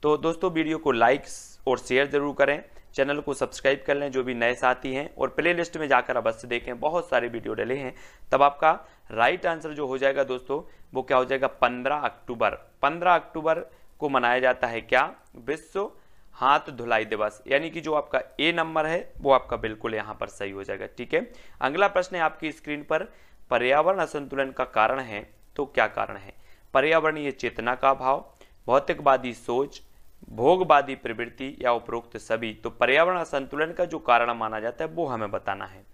तो दोस्तों वीडियो को लाइक और शेयर जरूर करें, चैनल को सब्सक्राइब कर लें जो भी नए साथी हैं, और प्ले लिस्ट में जाकर अवश्य देखें, बहुत सारे वीडियो डले हैं। तब आपका राइट आंसर जो हो जाएगा दोस्तों वो क्या हो जाएगा? 15 अक्टूबर। 15 अक्टूबर को मनाया जाता है क्या? विश्व हाथ धुलाई दिवस, यानी कि जो आपका ए नंबर है वो आपका बिल्कुल यहाँ पर सही हो जाएगा। ठीक है, अगला प्रश्न है आपकी स्क्रीन पर, पर्यावरण असंतुलन का कारण है तो क्या कारण है? पर्यावरणीय चेतना का अभाव, भौतिकवादी सोच, भोगवादी प्रवृत्ति या उपरोक्त सभी। तो पर्यावरण असंतुलन का जो कारण माना जाता है वो हमें बताना है।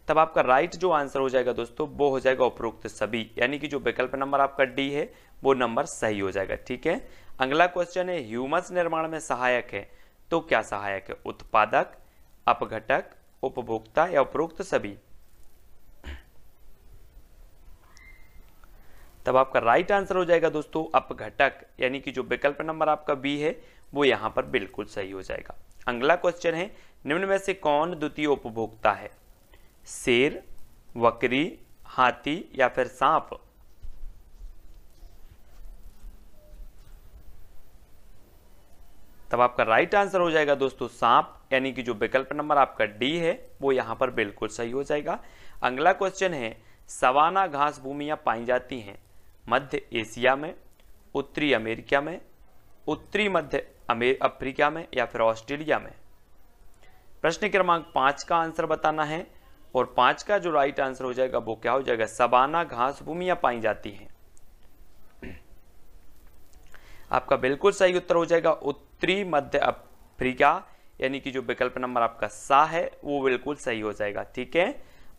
तब आपका राइट जो आंसर हो जाएगा दोस्तों वो हो जाएगा उपरोक्त सभी, यानी कि जो विकल्प नंबर आपका डी है वो नंबर सही हो जाएगा। ठीक है, अगला क्वेश्चन है ह्यूमस निर्माण में सहायक है तो क्या सहायक है? उत्पादक, अपघटक, उपभोक्ता या उपरोक्त सभी। तब आपका राइट आंसर हो जाएगा दोस्तों अपघटक, यानी कि जो विकल्प नंबर आपका बी है वो यहां पर बिल्कुल सही हो जाएगा। अगला क्वेश्चन है निम्न में से कौन द्वितीय उपभोक्ता है? शेर, बकरी, हाथी या फिर सांप। तब आपका राइट आंसर हो जाएगा दोस्तों सांप, यानी कि जो विकल्प नंबर आपका डी है वो यहां पर बिल्कुल सही हो जाएगा। अगला क्वेश्चन है सवाना घास भूमियां पाई जाती हैं मध्य एशिया में, उत्तरी अमेरिका में, उत्तरी मध्य अफ्रीका में या फिर ऑस्ट्रेलिया में। प्रश्न क्रमांक 5 का आंसर बताना है, और 5 का जो राइट आंसर हो जाएगा वो क्या हो जाएगा? सवाना घास भूमियां पाई जाती हैं। आपका बिल्कुल सही उत्तर हो जाएगा उत्तरी मध्य अफ्रीका, यानी कि जो विकल्प नंबर आपका सा है वो बिल्कुल सही हो जाएगा। ठीक है,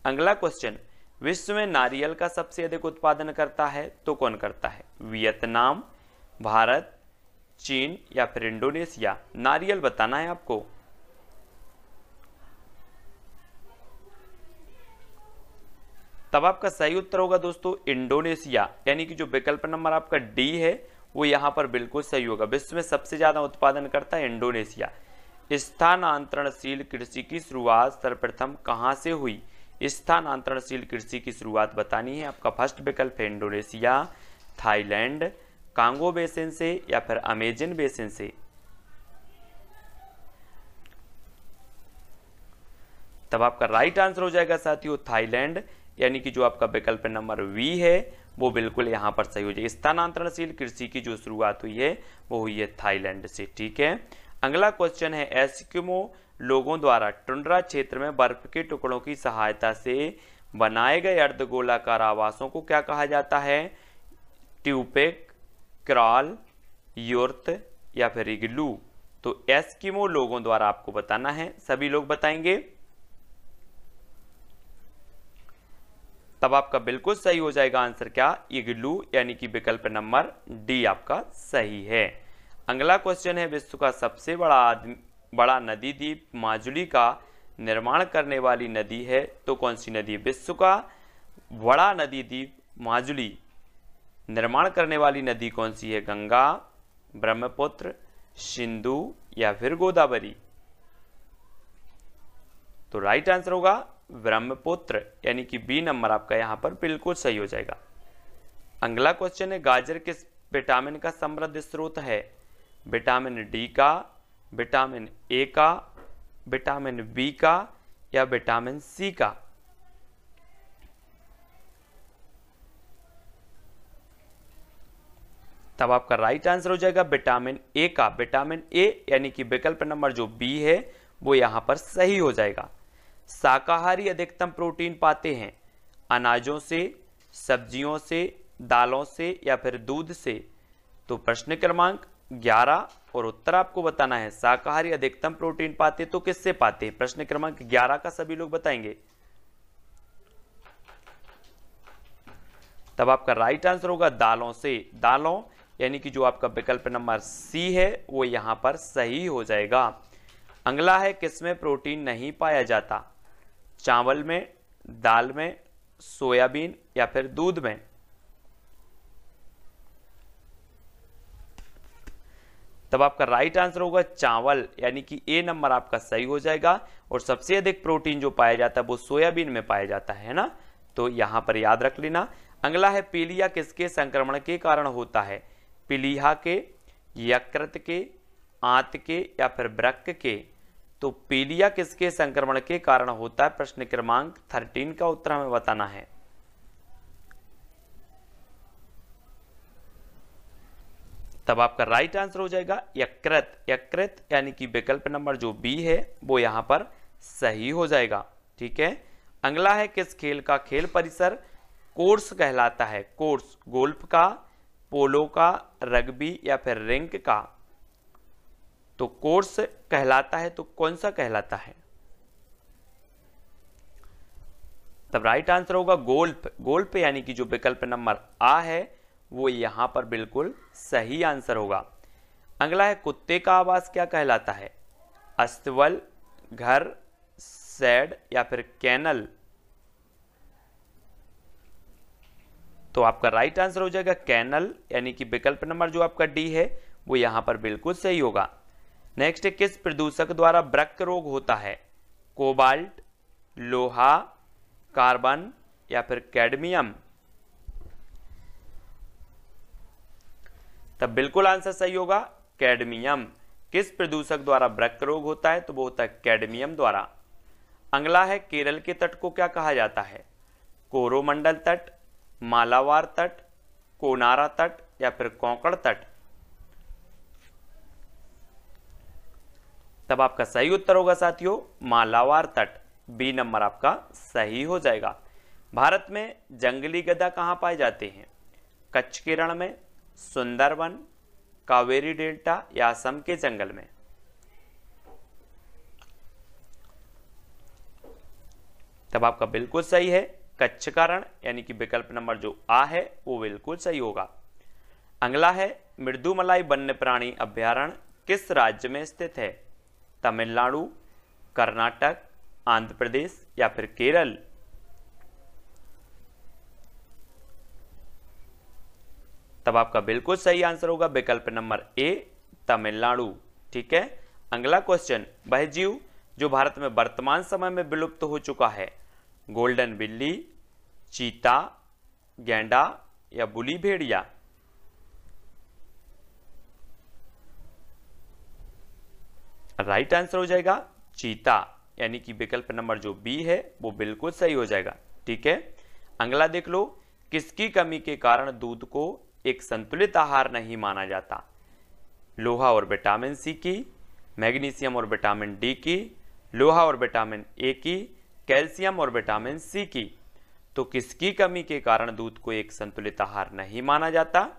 अगला क्वेश्चन विश्व में नारियल का सबसे अधिक उत्पादन करता है तो कौन करता है? वियतनाम, भारत, चीन या फिर इंडोनेशिया। नारियल बताना है आपको। तब आपका सही उत्तर होगा दोस्तों इंडोनेशिया, यानी कि जो विकल्प नंबर आपका डी है वो यहां पर बिल्कुल सही होगा। विश्व में सबसे ज्यादा उत्पादन करता है इंडोनेशिया। स्थानांतरणशील कृषि की शुरुआत सर्वप्रथम कहां से हुई? स्थानांतरणशील कृषि की शुरुआत बतानी है। आपका फर्स्ट विकल्प है इंडोनेशिया, थाईलैंड, कांगो बेसिन से या फिर अमेजन बेसिन से। तब आपका राइट आंसर हो जाएगा साथियों थाईलैंड, यानी कि जो आपका विकल्प नंबर वी है वो बिल्कुल यहां पर सही हो जाएगा। स्थानांतरणशील कृषि की जो शुरुआत हुई है वो हुई है थाईलैंड से। ठीक है, अगला क्वेश्चन है एस्किमो लोगों द्वारा टुंड्रा क्षेत्र में बर्फ के टुकड़ों की सहायता से बनाए गए अर्धगोलाकार आवासों को क्या कहा जाता है? ट्यूपेक, क्रॉल, योर्त या फिर इग्लू। तो एस्किमो लोगों द्वारा आपको बताना है, सभी लोग बताएंगे। तब आपका बिल्कुल सही हो जाएगा आंसर क्या? इग्लू, यानी कि विकल्प नंबर डी आपका सही है। अगला क्वेश्चन है विश्व का सबसे बड़ा नदी द्वीप माजुली का निर्माण करने वाली नदी है तो कौन सी नदी है? विश्व का बड़ा नदी द्वीप माजुली निर्माण करने वाली नदी कौन सी है? गंगा, ब्रह्मपुत्र, सिंधु या फिर गोदावरी। तो राइट आंसर होगा ब्रह्मपुत्र, यानी कि बी नंबर आपका यहां पर बिल्कुल सही हो जाएगा। अगला क्वेश्चन है गाजर किस विटामिन का समृद्ध स्रोत है? विटामिन डी का, विटामिन ए का, विटामिन बी का या विटामिन सी का। तब आपका राइट आंसर हो जाएगा विटामिन ए का, विटामिन ए यानी कि विकल्प नंबर जो बी है वो यहां पर सही हो जाएगा। शाकाहारी अधिकतम प्रोटीन पाते हैं अनाजों से, सब्जियों से, दालों से या फिर दूध से। तो प्रश्न क्रमांक 11 और उत्तर आपको बताना है। शाकाहारी अधिकतम प्रोटीन पाते तो किससे पाते हैं? प्रश्न क्रमांक 11 का सभी लोग बताएंगे। तब आपका राइट आंसर होगा दालों से, दालों यानी कि जो आपका विकल्प नंबर सी है वो यहां पर सही हो जाएगा। अगला है किसमें प्रोटीन नहीं पाया जाता? चावल में, दाल में, सोयाबीन या फिर दूध में। तब आपका राइट आंसर होगा चावल, यानी कि ए नंबर आपका सही हो जाएगा। और सबसे अधिक प्रोटीन जो पाया जाता है वो सोयाबीन में पाया जाता है ना, तो यहां पर याद रख लेना। अगला है पीलिया किसके संक्रमण के कारण होता है? पीलिया के, यकृत के, आंत के या फिर वृक्क के। तो पीलिया किसके संक्रमण के कारण होता है? प्रश्न क्रमांक 13 का उत्तर हमें बताना है। तब आपका राइट आंसर हो जाएगा यकृत, यकृत यानी कि विकल्प नंबर जो बी है वो यहां पर सही हो जाएगा। ठीक है। अगला है किस खेल का खेल परिसर कोर्स कहलाता है? कोर्स गोल्फ का, पोलो का, रग्बी या फिर रिंक का। तो कोर्स कहलाता है तो कौन सा कहलाता है? तब राइट आंसर होगा गोल्फ, गोल्फ यानी कि जो विकल्प नंबर आ है वो यहां पर बिल्कुल सही आंसर होगा। अगला है कुत्ते का आवास क्या कहलाता है? अस्तबल, घर, शेड या फिर कैनल। तो आपका राइट आंसर हो जाएगा कैनल, यानी कि विकल्प नंबर जो आपका डी है वो यहां पर बिल्कुल सही होगा। नेक्स्ट है किस प्रदूषक द्वारा वृक्क रोग होता है? कोबाल्ट, लोहा, कार्बन या फिर कैडमियम। तब बिल्कुल आंसर सही होगा कैडमियम। किस प्रदूषक द्वारा वृक्क रोग होता है? तो वो होता है कैडमियम द्वारा। अगला है केरल के तट को क्या कहा जाता है? कोरोमंडल तट, मालाबार तट, कोनारा तट या फिर कोंकण तट। तब आपका सही उत्तर होगा साथियों मालाबार तट, बी नंबर आपका सही हो जाएगा। भारत में जंगली गधा कहां पाए जाते हैं? कच्छ के रण में, सुंदरवन, कावेरी डेल्टा या असम के जंगल में। तब आपका बिल्कुल सही है कच्छ का रण, यानी कि विकल्प नंबर जो आ है वो बिल्कुल सही होगा। अगला है मृदुमलाई वन्य प्राणी अभ्यारण्य किस राज्य में स्थित है? तमिलनाडु, कर्नाटक, आंध्र प्रदेश या फिर केरल। तब आपका बिल्कुल सही आंसर होगा विकल्प नंबर ए तमिलनाडु। ठीक है। अगला क्वेश्चन, वह जीव जो भारत में वर्तमान समय में विलुप्त हो चुका है? गोल्डन बिल्ली, चीता, गैंडा या बुली भेड़िया। राइट आंसर हो जाएगा चीता, यानी कि विकल्प नंबर जो बी है वो बिल्कुल सही हो जाएगा। ठीक है। अगला देख लो, किसकी कमी के कारण दूध को एक संतुलित आहार नहीं माना जाता? लोहा और विटामिन सी की, मैग्नीशियम और विटामिन डी की, लोहा और विटामिन ए की, कैल्शियम और विटामिन सी की। तो किसकी कमी के कारण दूध को एक संतुलित आहार नहीं माना जाता?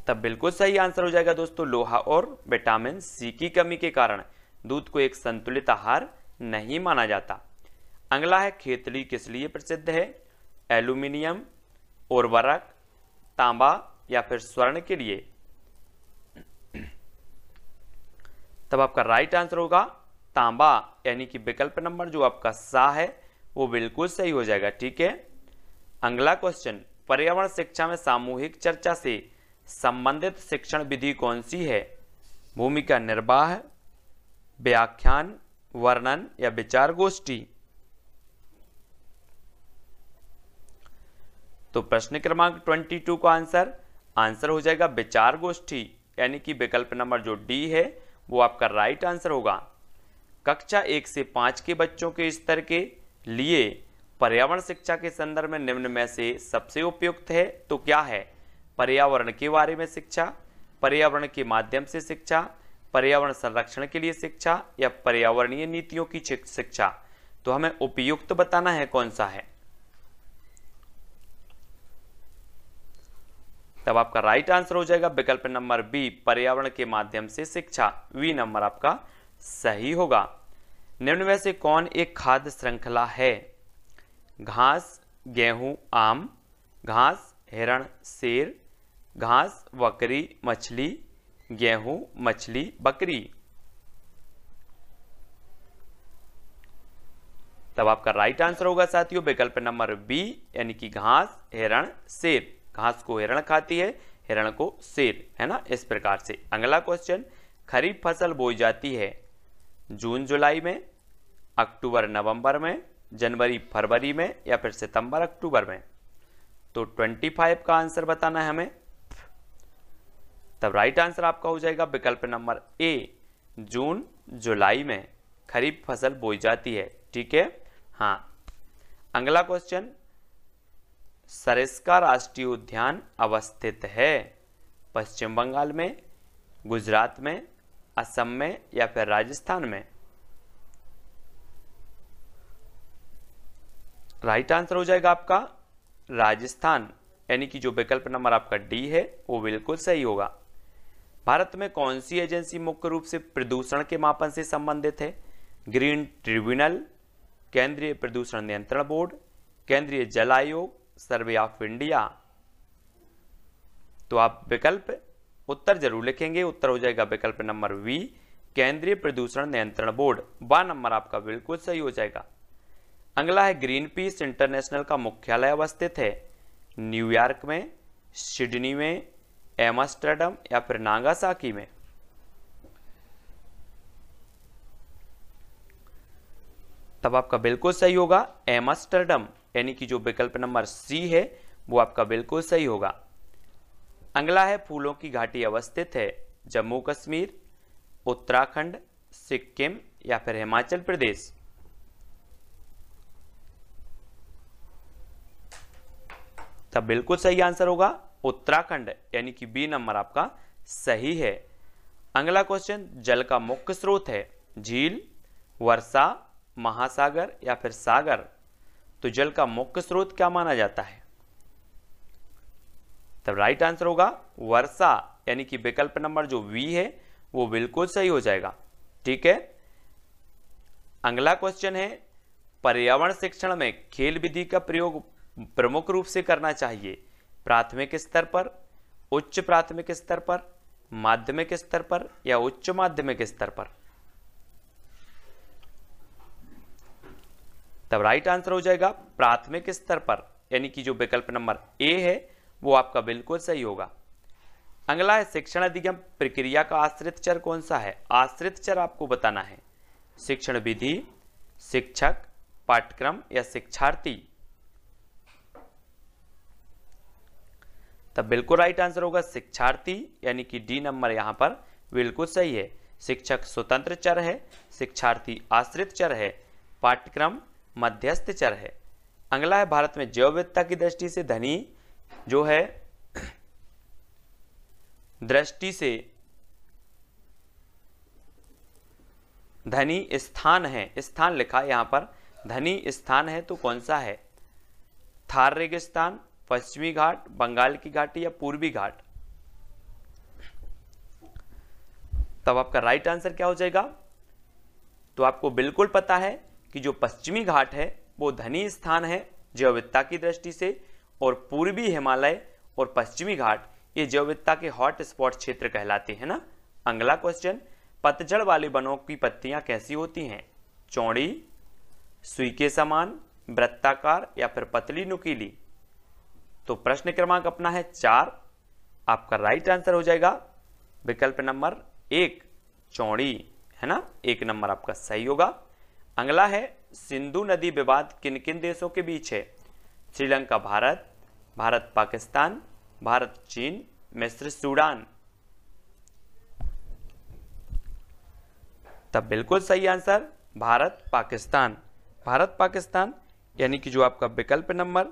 तब बिल्कुल सही आंसर हो जाएगा दोस्तों लोहा और विटामिन सी की कमी के कारण दूध को एक संतुलित आहार नहीं माना जाता। अगला है खेतली किस लिए प्रसिद्ध है? एल्यूमिनियम, उर्वरक, तांबा या फिर स्वर्ण के लिए। तब आपका राइट आंसर होगा तांबा, यानी कि विकल्प नंबर जो आपका सा है वो बिल्कुल सही हो जाएगा। ठीक है। अगला क्वेश्चन, पर्यावरण शिक्षा में सामूहिक चर्चा से संबंधित शिक्षण विधि कौन सी है? भूमिका निर्वाह, व्याख्यान, वर्णन या विचार गोष्ठी। तो प्रश्न क्रमांक 22 का आंसर हो जाएगा विचार गोष्ठी, यानी कि विकल्प नंबर जो डी है वो आपका राइट आंसर होगा। कक्षा 1 से 5 के बच्चों के स्तर के लिए पर्यावरण शिक्षा के संदर्भ में निम्न में से सबसे उपयुक्त है तो क्या है? पर्यावरण के बारे में शिक्षा, पर्यावरण के माध्यम से शिक्षा, पर्यावरण संरक्षण के लिए शिक्षा या पर्यावरणीय नीतियों की शिक्षा। तो हमें उपयुक्त बताना है कौन सा है। तब आपका राइट आंसर हो जाएगा विकल्प नंबर बी, पर्यावरण के माध्यम से शिक्षा। वी नंबर आपका सही होगा। निम्न में से कौन एक खाद्य श्रृंखला है? घास, गेहूं, आम, घास, हिरण, शेर, घास, बकरी, मछली, गेहूं, मछली, बकरी। तब आपका राइट आंसर होगा साथियों विकल्प नंबर बी, यानी कि घास, हिरण, शेर। घास को हिरण खाती है, हिरण को शेर, है ना, इस प्रकार से। अगला क्वेश्चन, खरीफ फसल बोई जाती है जून जुलाई में, अक्टूबर नवंबर में, जनवरी फरवरी में या फिर सितंबर अक्टूबर में। तो 25 का आंसर बताना है हमें। तब राइट आंसर आपका हो जाएगा विकल्प नंबर ए, जून जुलाई में खरीफ फसल बोई जाती है। ठीक है, हाँ। अगला क्वेश्चन, सरिस्का राष्ट्रीय उद्यान अवस्थित है पश्चिम बंगाल में, गुजरात में, असम में या फिर राजस्थान में। राइट आंसर हो जाएगा आपका राजस्थान, यानी कि जो विकल्प नंबर आपका डी है वो बिल्कुल सही होगा। भारत में कौन सी एजेंसी मुख्य रूप से प्रदूषण के मापन से संबंधित है? ग्रीन ट्रिब्यूनल, केंद्रीय प्रदूषण नियंत्रण बोर्ड, केंद्रीय जल आयोग, सर्वे ऑफ इंडिया। तो आप विकल्प उत्तर जरूर लिखेंगे। उत्तर हो जाएगा विकल्प नंबर वी, केंद्रीय प्रदूषण नियंत्रण बोर्ड। बा नंबर आपका बिल्कुल सही हो जाएगा। अगला है, ग्रीन पीस इंटरनेशनल का मुख्यालय अवस्थित है न्यूयॉर्क में, सिडनी में, एम्स्टर्डम या फिर नागासाकी में। तब आपका बिल्कुल सही होगा एम्स्टर्डम, यानी कि जो विकल्प नंबर सी है वो आपका बिल्कुल सही होगा। अगला है, फूलों की घाटी अवस्थित है जम्मू कश्मीर, उत्तराखंड, सिक्किम या फिर हिमाचल प्रदेश। तब बिल्कुल सही आंसर होगा उत्तराखंड, यानी कि बी नंबर आपका सही है। अगला क्वेश्चन, जल का मुख्य स्रोत है झील, वर्षा, महासागर या फिर सागर। तो जल का मुख्य स्रोत क्या माना जाता है? तब राइट आंसर होगा वर्षा, यानी कि विकल्प नंबर जो वी है वो बिल्कुल सही हो जाएगा। ठीक है। अगला क्वेश्चन है, पर्यावरण शिक्षण में खेल विधि का प्रयोग प्रमुख रूप से करना चाहिए प्राथमिक स्तर पर, उच्च प्राथमिक स्तर पर, माध्यमिक स्तर पर या उच्च माध्यमिक स्तर पर। तब राइट आंसर हो जाएगा प्राथमिक स्तर पर, यानी कि जो विकल्प नंबर ए है वो आपका बिल्कुल सही होगा। अगला है, शिक्षण अधिगम प्रक्रिया का आश्रित चर कौन सा है? आश्रित चर आपको बताना है, शिक्षण विधि, शिक्षक, पाठ्यक्रम या शिक्षार्थी। तब बिल्कुल राइट आंसर होगा शिक्षार्थी, यानी कि डी नंबर यहां पर बिल्कुल सही है। शिक्षक स्वतंत्र चर है, शिक्षार्थी आश्रित चर है, पाठ्यक्रम मध्यस्थ चर है। अगला है, भारत में जैव विविधता की दृष्टि से धनी जो है दृष्टि से धनी स्थान है, स्थान लिखा है यहां पर, धनी स्थान है तो कौन सा है? थार रेगिस्तान, पश्चिमी घाट, बंगाल की घाटी या पूर्वी घाट। तब आपका राइट आंसर क्या हो जाएगा? तो आपको बिल्कुल पता है कि जो पश्चिमी घाट है वो धनी स्थान है जैव विविधता की दृष्टि से, और पूर्वी हिमालय और पश्चिमी घाट ये जैव विविधता के हॉट स्पॉट क्षेत्र कहलाते हैं ना। अगला क्वेश्चन, पतझड़ वाले वनों की पत्तियां कैसी होती हैं? चौड़ी, सुई के समान, वृत्ताकार या फिर पतली नुकीली। तो प्रश्न क्रमांक अपना है 4। आपका राइट आंसर हो जाएगा विकल्प नंबर 1, चौड़ी, है ना, 1 नंबर आपका सही होगा। अगला है, सिंधु नदी विवाद किन किन देशों के बीच है? श्रीलंका भारत, भारत पाकिस्तान, भारत चीन, मिस्र सूडान। तब बिल्कुल सही आंसर भारत पाकिस्तान। भारत पाकिस्तान यानी कि जो आपका विकल्प नंबर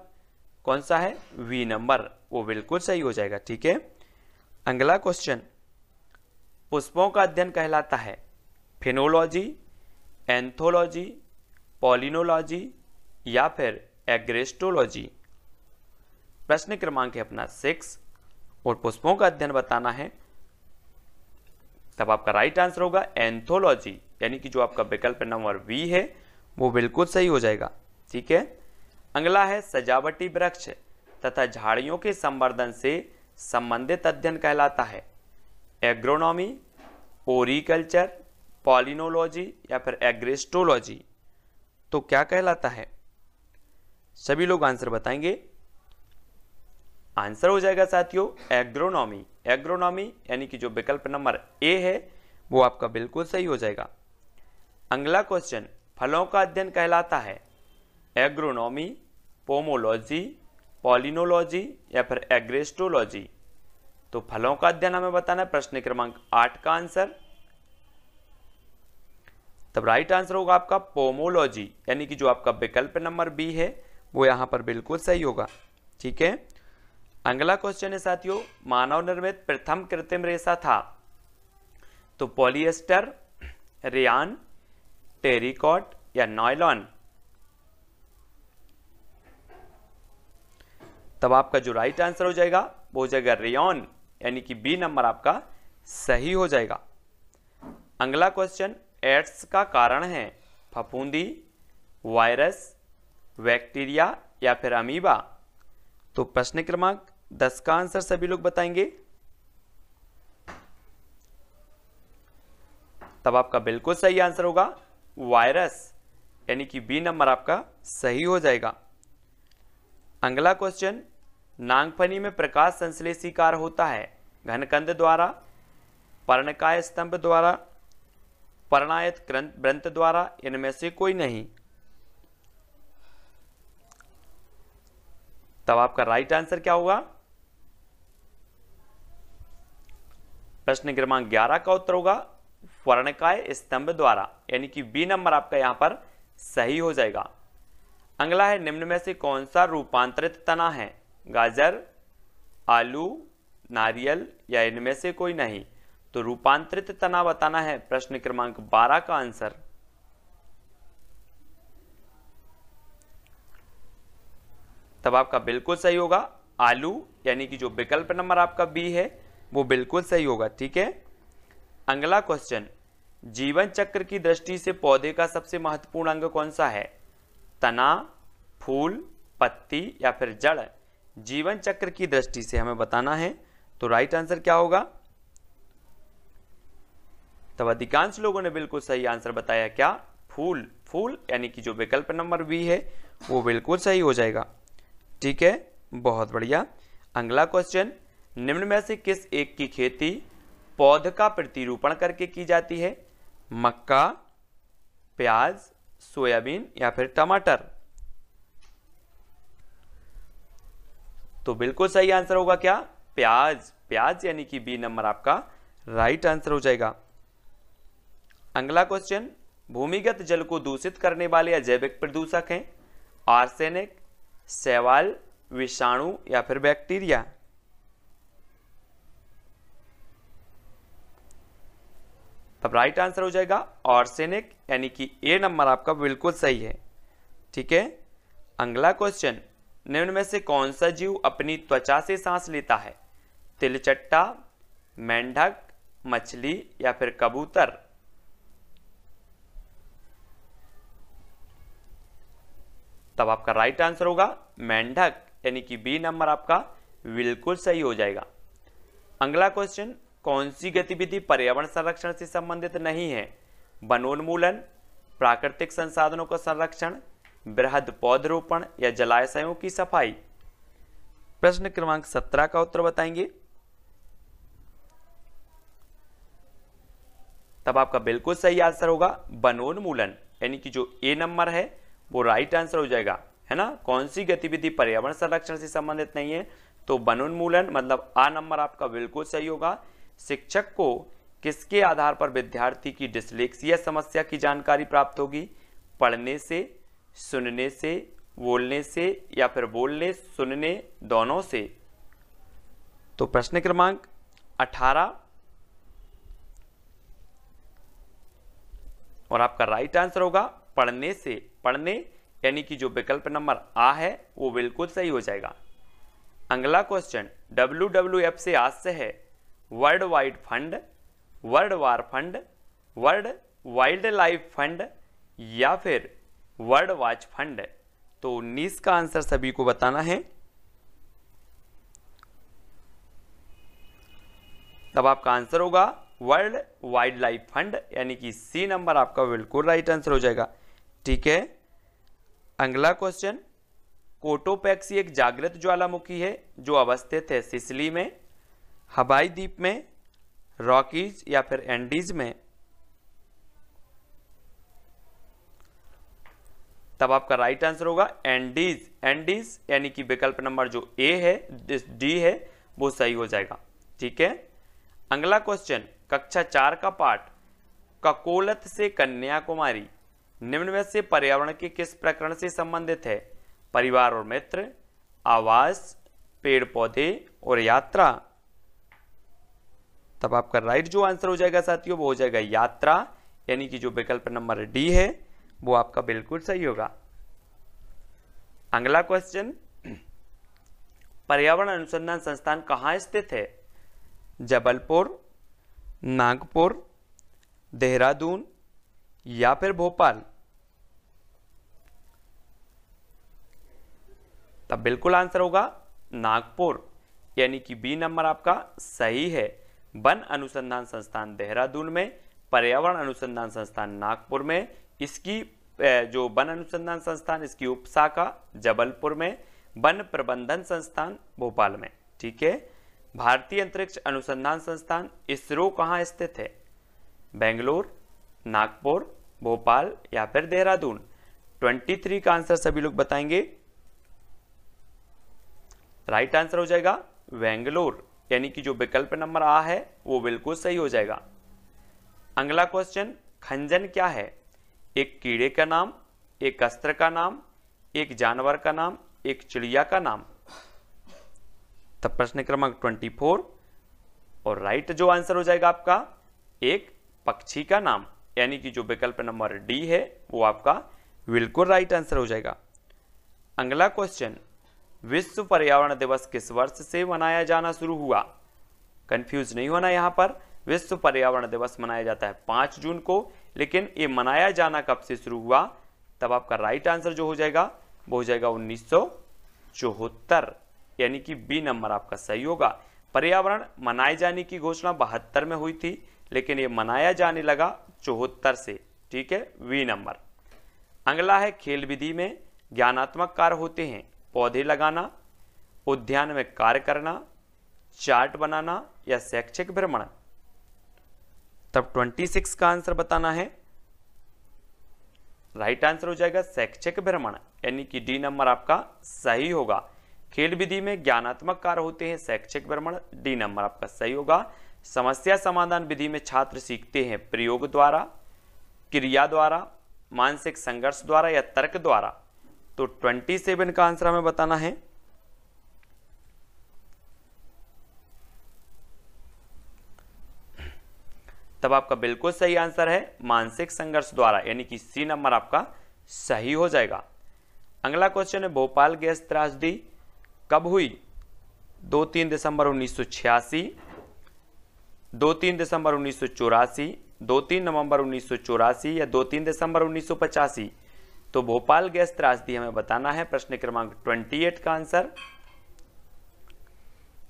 कौन सा है, वी नंबर, वो बिल्कुल सही हो जाएगा। ठीक है, अगला क्वेश्चन, पुष्पों का अध्ययन कहलाता है फिनोलॉजी, एंथोलॉजी, पॉलिनोलॉजी या फिर एग्रेस्टोलॉजी। प्रश्न क्रमांक है अपना 6 और पुष्पों का अध्ययन बताना है, तब आपका राइट आंसर होगा एंथोलॉजी, यानी कि जो आपका विकल्प नंबर बी है वो बिल्कुल सही हो जाएगा। ठीक है, अगला है सजावटी वृक्ष तथा झाड़ियों के संवर्धन से संबंधित अध्ययन कहलाता है एग्रोनॉमी, ओरिकल्चर, पॉलिनोलॉजी या फिर एग्रेस्टोलॉजी। तो क्या कहलाता है, सभी लोग आंसर बताएंगे। आंसर हो जाएगा साथियों एग्रोनॉमी। एग्रोनॉमी यानी कि जो विकल्प नंबर ए है वो आपका बिल्कुल सही हो जाएगा। अगला क्वेश्चन, फलों का अध्ययन कहलाता है एग्रोनॉमी, पोमोलॉजी, पॉलिनोलॉजी या फिर एग्रेस्टोलॉजी। तो फलों का अध्ययन हमें बताना है, प्रश्न क्रमांक 8 का आंसर, तब राइट आंसर होगा आपका पोमोलॉजी, यानी कि जो आपका विकल्प नंबर बी है वो यहां पर बिल्कुल सही होगा। ठीक है, अगला क्वेश्चन है साथियों, मानव निर्मित प्रथम कृत्रिम रेशा था तो पॉलिएस्टर, रेयान, टेरिकॉट या नायलॉन। तब आपका जो राइट आंसर हो जाएगा वो हो जाएगा रेयॉन, यानी कि बी नंबर आपका सही हो जाएगा। अगला क्वेश्चन, एड्स का कारण है फफूंदी, वायरस, बैक्टीरिया या फिर अमीबा। तो प्रश्न क्रमांक 10 का आंसर सभी लोग बताएंगे। तब आपका बिल्कुल सही आंसर होगा वायरस, यानी कि बी नंबर आपका सही हो जाएगा। अगला क्वेश्चन, नागफनी में प्रकाश संश्लेषी कार्य होता है घनकंद द्वारा, पर्णकाय स्तंभ द्वारा, पर्णायत वृंत द्वारा, इनमें से कोई नहीं। तब आपका राइट आंसर क्या होगा, प्रश्न क्रमांक 11 का उत्तर होगा पर्णकाय स्तंभ द्वारा, यानी कि बी नंबर आपका यहां पर सही हो जाएगा। अगला है, निम्न में से कौन सा रूपांतरित तना है, गाजर, आलू, नारियल या इनमें से कोई नहीं। तो रूपांतरित तना बताना है, प्रश्न क्रमांक 12 का आंसर। तब आपका बिल्कुल सही होगा आलू, यानी कि जो विकल्प नंबर आपका बी है वो बिल्कुल सही होगा। ठीक है, अगला क्वेश्चन, जीवन चक्र की दृष्टि से पौधे का सबसे महत्वपूर्ण अंग कौन सा है, तना, फूल, पत्ती या फिर जड़। जीवन चक्र की दृष्टि से हमें बताना है, तो राइट आंसर क्या होगा। तब अधिकांश लोगों ने बिल्कुल सही आंसर बताया, क्या, फूल। फूल यानी कि जो विकल्प नंबर बी है वो बिल्कुल सही हो जाएगा। ठीक है, बहुत बढ़िया। अगला क्वेश्चन, निम्न में से किस एक की खेती पौध का प्रतिरूपण करके की जाती है, मक्का, प्याज, सोयाबीन या फिर टमाटर। तो बिल्कुल सही आंसर होगा क्या, प्याज। प्याज यानी कि बी नंबर आपका राइट आंसर हो जाएगा। अगला क्वेश्चन, भूमिगत जल को दूषित करने वाले अजैविक प्रदूषक हैं आर्सेनिक, शैवाल, विषाणु या फिर बैक्टीरिया। तब राइट आंसर हो जाएगा आर्सेनिक, यानी कि ए नंबर आपका बिल्कुल सही है। ठीक है, अगला क्वेश्चन, निम्न में से कौन सा जीव अपनी त्वचा से सांस लेता है, तिलचट्टा, मेंढक, मछली या फिर कबूतर। तब आपका राइट आंसर होगा मेंढक, यानी कि बी नंबर आपका बिल्कुल सही हो जाएगा। अगला क्वेश्चन, कौन सी गतिविधि पर्यावरण संरक्षण से संबंधित नहीं है, वनोन्मूलन, प्राकृतिक संसाधनों का संरक्षण, बृहद पौधरोपण या जलाशयों की सफाई। प्रश्न क्रमांक 17 का उत्तर बताएंगे। तब आपका बिल्कुल सही आंसर होगा वनोन्मूलन, यानी कि जो ए नंबर है वो राइट आंसर हो जाएगा, है ना। कौन सी गतिविधि पर्यावरण संरक्षण से संबंधित नहीं है, तो वनोन्मूलन मतलब आ नंबर आपका बिल्कुल सही होगा। शिक्षक को किसके आधार पर विद्यार्थी की डिस्लेक्सिया समस्या की जानकारी प्राप्त होगी, पढ़ने से, सुनने से, बोलने से या फिर बोलने सुनने दोनों से। तो प्रश्न क्रमांक 18 और आपका राइट आंसर होगा पढ़ने से। पढ़ने यानी कि जो विकल्प नंबर आ है वो बिल्कुल सही हो जाएगा। अगला क्वेश्चन WWF से आज से है world wide fund, world war fund, world wild life fund या फिर वर्ल्ड वॉच फंड। तो 19 का आंसर सभी को बताना है। तब आपका आंसर होगा वर्ल्ड वाइल्ड लाइफ फंड यानी कि सी नंबर आपका बिल्कुल राइट आंसर हो जाएगा। ठीक है, अगला क्वेश्चन कोटोपैक्सी एक जागृत ज्वालामुखी है जो अवस्थित है सिसिली में, हवाई द्वीप में, रॉकीज या फिर एंडीज में। तब आपका राइट आंसर होगा एंडीज। एंडीज यानी कि विकल्प नंबर जो ए है, डी है, वो सही हो जाएगा। ठीक है, अगला क्वेश्चन कक्षा 4 का पाठ ककोलत से कन्याकुमारी निम्न में से पर्यावरण के किस प्रकरण से संबंधित है? परिवार और मित्र, आवास, पेड़ पौधे और यात्रा। तब आपका राइट जो आंसर हो जाएगा साथियों वो हो जाएगा यात्रा यानी कि जो विकल्प नंबर डी है वो आपका बिल्कुल सही होगा। अगला क्वेश्चन पर्यावरण अनुसंधान संस्थान कहाँ स्थित है? जबलपुर, नागपुर, देहरादून या फिर भोपाल। तब बिल्कुल आंसर होगा नागपुर यानी कि बी नंबर आपका सही है। वन अनुसंधान संस्थान देहरादून में, पर्यावरण अनुसंधान संस्थान नागपुर में, इसकी जो वन अनुसंधान संस्थान इसकी उपशाखा जबलपुर में, वन प्रबंधन संस्थान भोपाल में। ठीक है, भारतीय अंतरिक्ष अनुसंधान संस्थान इसरो कहाँ स्थित है? बेंगलोर, नागपुर, भोपाल या फिर देहरादून। 23 का आंसर सभी लोग बताएंगे। राइट आंसर हो जाएगा बेंगलोर यानी कि जो विकल्प नंबर आ है वो बिल्कुल सही हो जाएगा। अगला क्वेश्चन खंजन क्या है? एक कीड़े का नाम, एक अस्त्र का नाम, एक जानवर का नाम, एक चिड़िया का नाम। तब प्रश्न क्रमांक 24 और राइट जो आंसर हो जाएगा आपका एक पक्षी का नाम यानी कि जो विकल्प नंबर डी है वो आपका बिल्कुल राइट आंसर हो जाएगा। अगला क्वेश्चन विश्व पर्यावरण दिवस किस वर्ष से मनाया जाना शुरू हुआ? कंफ्यूज नहीं होना, यहां पर विश्व पर्यावरण दिवस मनाया जाता है 5 जून को, लेकिन ये मनाया जाना कब से शुरू हुआ? तब आपका राइट आंसर जो हो जाएगा वो हो जाएगा 1974 यानी कि बी नंबर आपका सही होगा। पर्यावरण मनाए जाने की घोषणा 72 में हुई थी लेकिन ये मनाया जाने लगा 74 से। ठीक है, वी नंबर। अगला है खेल विधि में ज्ञानात्मक कार्य होते हैं पौधे लगाना, उद्यान में कार्य करना, चार्ट बनाना या शैक्षिक भ्रमण। तब 26 का आंसर बताना है। राइट आंसर हो जाएगा शैक्षिक भ्रमण यानी कि डी नंबर आपका सही होगा। खेल विधि में ज्ञानात्मक कार्य होते हैं शैक्षिक भ्रमण, डी नंबर आपका सही होगा। समस्या समाधान विधि में छात्र सीखते हैं प्रयोग द्वारा, क्रिया द्वारा, मानसिक संघर्ष द्वारा या तर्क द्वारा। तो 27 का आंसर हमें बताना है। तब आपका बिल्कुल सही आंसर है मानसिक संघर्ष द्वारा यानी कि सी नंबर आपका सही हो जाएगा। अगला क्वेश्चन है भोपाल गैस त्रासदी कब हुई? 2-3 दिसंबर 1986, 2-3 दिसंबर 1984, 2-3 नवंबर 1984 या 2-3 दिसंबर 1985। तो भोपाल गैस त्रासदी हमें बताना है। प्रश्न क्रमांक 28 का आंसर।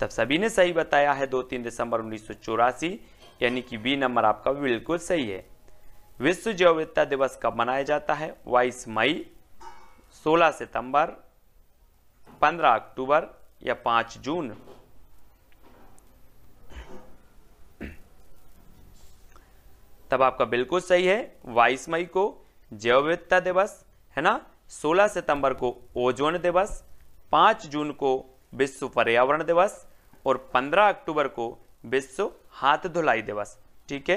तब सभी ने सही बताया है 2-3 दिसंबर 1984 यानी कि बी नंबर आपका बिल्कुल सही है। विश्व जैव विविधता दिवस कब मनाया जाता है? 22 मई, 16 सितंबर, 15 अक्टूबर या 5 जून। तब आपका बिल्कुल सही है 22 मई को जैव विविधता दिवस है ना, 16 सितंबर को ओजोन दिवस, 5 जून को विश्व पर्यावरण दिवस और 15 अक्टूबर को विश्व हाथ धुलाई दिवस। ठीक है,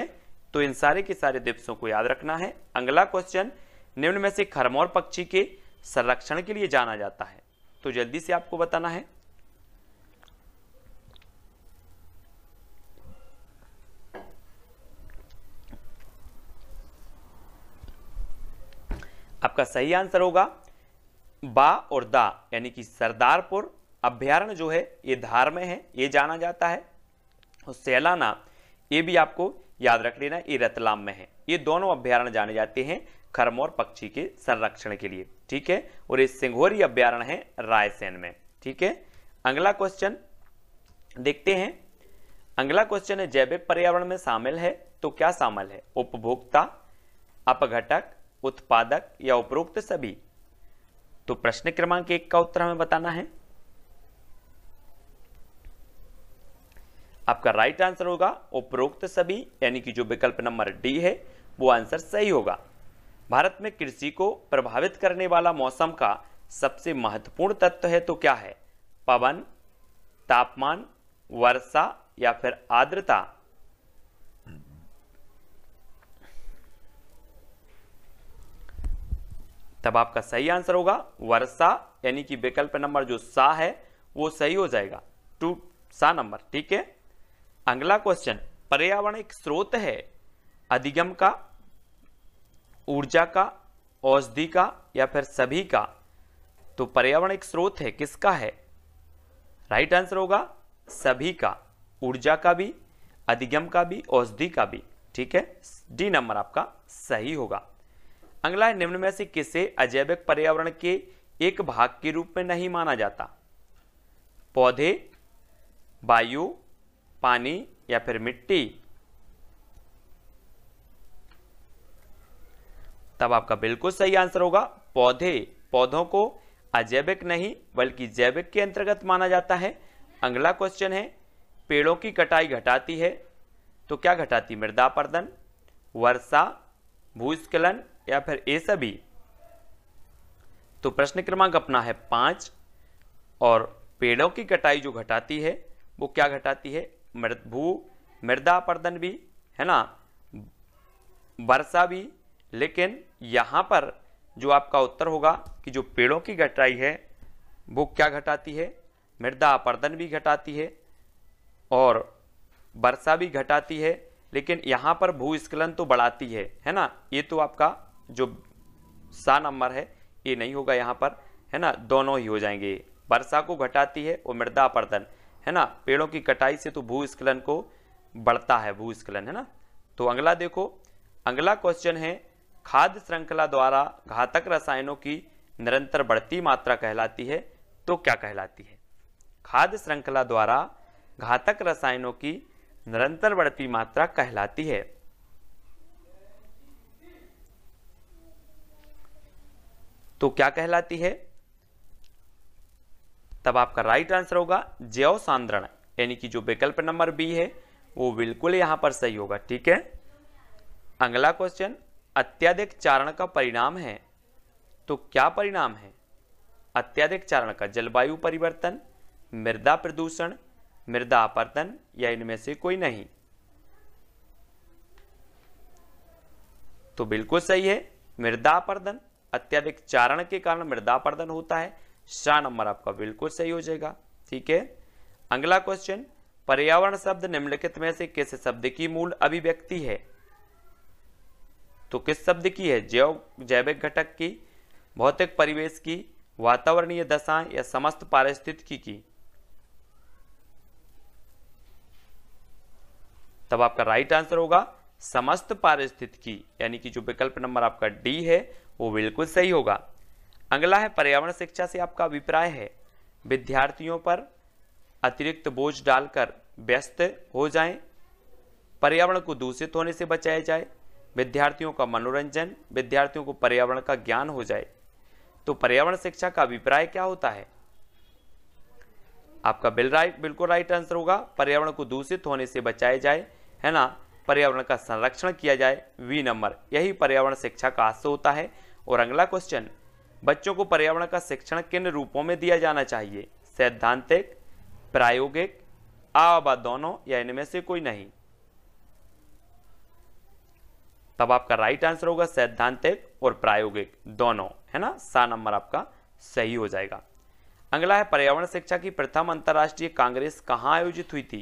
तो इन सारे के सारे दिवसों को याद रखना है। अगला क्वेश्चन निम्न में से खरमोर पक्षी के संरक्षण के लिए जाना जाता है? तो जल्दी से आपको बताना है। आपका सही आंसर होगा बा और दा, यानी कि सरदारपुर अभ्यारण्य जो है ये धार में है, ये जाना जाता है। और सैलाना, ये भी आपको याद रख लेना, ये रतलाम में है। ये दोनों अभ्यारण्य जाने जाते हैं खरमोर पक्षी के संरक्षण के लिए, ठीक है। और ये सिंघोरी अभ्यारण्य है रायसेन में, ठीक है। अगला क्वेश्चन देखते हैं। अगला क्वेश्चन है जैविक पर्यावरण में शामिल है तो क्या शामिल है? उपभोक्ता, अपघटक, उत्पादक या उपरोक्त सभी? तो प्रश्न क्रमांक 1 का उत्तर हमें बताना है। आपका राइट आंसर होगा उपरोक्त सभी, यानी कि जो विकल्प नंबर डी है वो आंसर सही होगा। भारत में कृषि को प्रभावित करने वाला मौसम का सबसे महत्वपूर्ण तत्व है तो क्या है? पवन, तापमान, वर्षा या फिर आर्द्रता? तब आपका सही आंसर होगा वर्षा, यानी कि विकल्प नंबर जो सा है वो सही हो जाएगा, 2 सा नंबर, ठीक है। अगला क्वेश्चन, पर्यावरण एक स्रोत है अधिगम का, ऊर्जा का, औषधि का या फिर सभी का? तो पर्यावरण एक स्रोत है, किसका है? राइट आंसर होगा सभी का, ऊर्जा का भी, अधिगम का भी, औषधि का भी, ठीक है। डी नंबर आपका सही होगा। अगला है निम्न में से किसे अजैविक पर्यावरण के एक भाग के रूप में नहीं माना जाता? पौधे, वायु, पानी या फिर मिट्टी? तब आपका बिल्कुल सही आंसर होगा पौधे। पौधों को अजैविक नहीं बल्कि जैविक के अंतर्गत माना जाता है। अगला क्वेश्चन है पेड़ों की कटाई घटाती है तो क्या घटाती? मृदा अपरदन, वर्षा, भूस्खलन या फिर ये सभी? तो प्रश्न क्रमांक अपना है 5 और पेड़ों की कटाई जो घटाती है वो क्या घटाती है? मृदा अपरदन भी है ना, वर्षा भी, लेकिन यहां पर जो आपका उत्तर होगा कि जो पेड़ों की कटाई है वो क्या घटाती है? मृदा अपरदन भी घटाती है और वर्षा भी घटाती है, लेकिन यहां पर भूस्खलन तो बढ़ाती है ना। ये तो आपका जो सा नंबर है ये नहीं होगा यहाँ पर, है ना, दोनों ही हो जाएंगे। वर्षा को घटाती है और मृदा अपरदन, है ना। पेड़ों की कटाई से तो भूस्खलन को बढ़ता है, भूस्खलन, है ना। तो अगला देखो, अगला क्वेश्चन है खाद्य श्रृंखला द्वारा घातक रसायनों की निरंतर बढ़ती मात्रा कहलाती है तो क्या कहलाती है? खाद्य श्रृंखला द्वारा घातक रसायनों की निरंतर बढ़ती मात्रा कहलाती है। तो क्या कहलाती है? तब आपका राइट आंसर होगा जैव सांद्रण, यानी कि जो विकल्प नंबर बी है वो बिल्कुल यहां पर सही होगा, ठीक है। अगला क्वेश्चन, अत्यधिक चारण का परिणाम है तो क्या परिणाम है? अत्यधिक चारण का जलवायु परिवर्तन, मृदा प्रदूषण, मृदा अपरदन या इनमें से कोई नहीं? तो बिल्कुल सही है मृदा अपरदन। अत्यधिक चारण के कारण मृदा अपरदन होता है, सा नंबर आपका बिल्कुल सही हो जाएगा, ठीक है। अगला क्वेश्चन, पर्यावरण शब्द निम्नलिखित में से किस शब्द की मूल अभिव्यक्ति है? तो किस शब्द की है? जैविक घटक की, भौतिक परिवेश की, वातावरणीय दशाएं या समस्त पारिस्थितिकी की? तब आपका राइट आंसर होगा समस्त पारिस्थितिकी, यानी कि जो विकल्प नंबर आपका डी है वो बिल्कुल सही होगा। अगला है पर्यावरण शिक्षा से आपका अभिप्राय है विद्यार्थियों पर अतिरिक्त बोझ डालकर व्यस्त हो जाएं, पर्यावरण को दूषित होने से बचाया जाए, विद्यार्थियों का मनोरंजन, विद्यार्थियों को पर्यावरण का ज्ञान हो जाए। तो पर्यावरण शिक्षा का अभिप्राय क्या होता है? आपका बिल्कुल राइट आंसर होगा पर्यावरण को दूषित होने से बचाया जाए, है ना, पर्यावरण का संरक्षण किया जाए, वी नंबर, यही पर्यावरण शिक्षा का आशय होता है। और अगला क्वेश्चन, बच्चों को पर्यावरण का शिक्षण किन रूपों में दिया जाना चाहिए? सैद्धांतिक, प्रायोगिक, आ दोनों या इनमें से कोई नहीं? तब आपका राइट आंसर होगा सैद्धांतिक और प्रायोगिक दोनों, है ना, सा नंबर आपका सही हो जाएगा। अगला है पर्यावरण शिक्षा की प्रथम अंतर्राष्ट्रीय कांग्रेस कहाँ आयोजित हुई थी?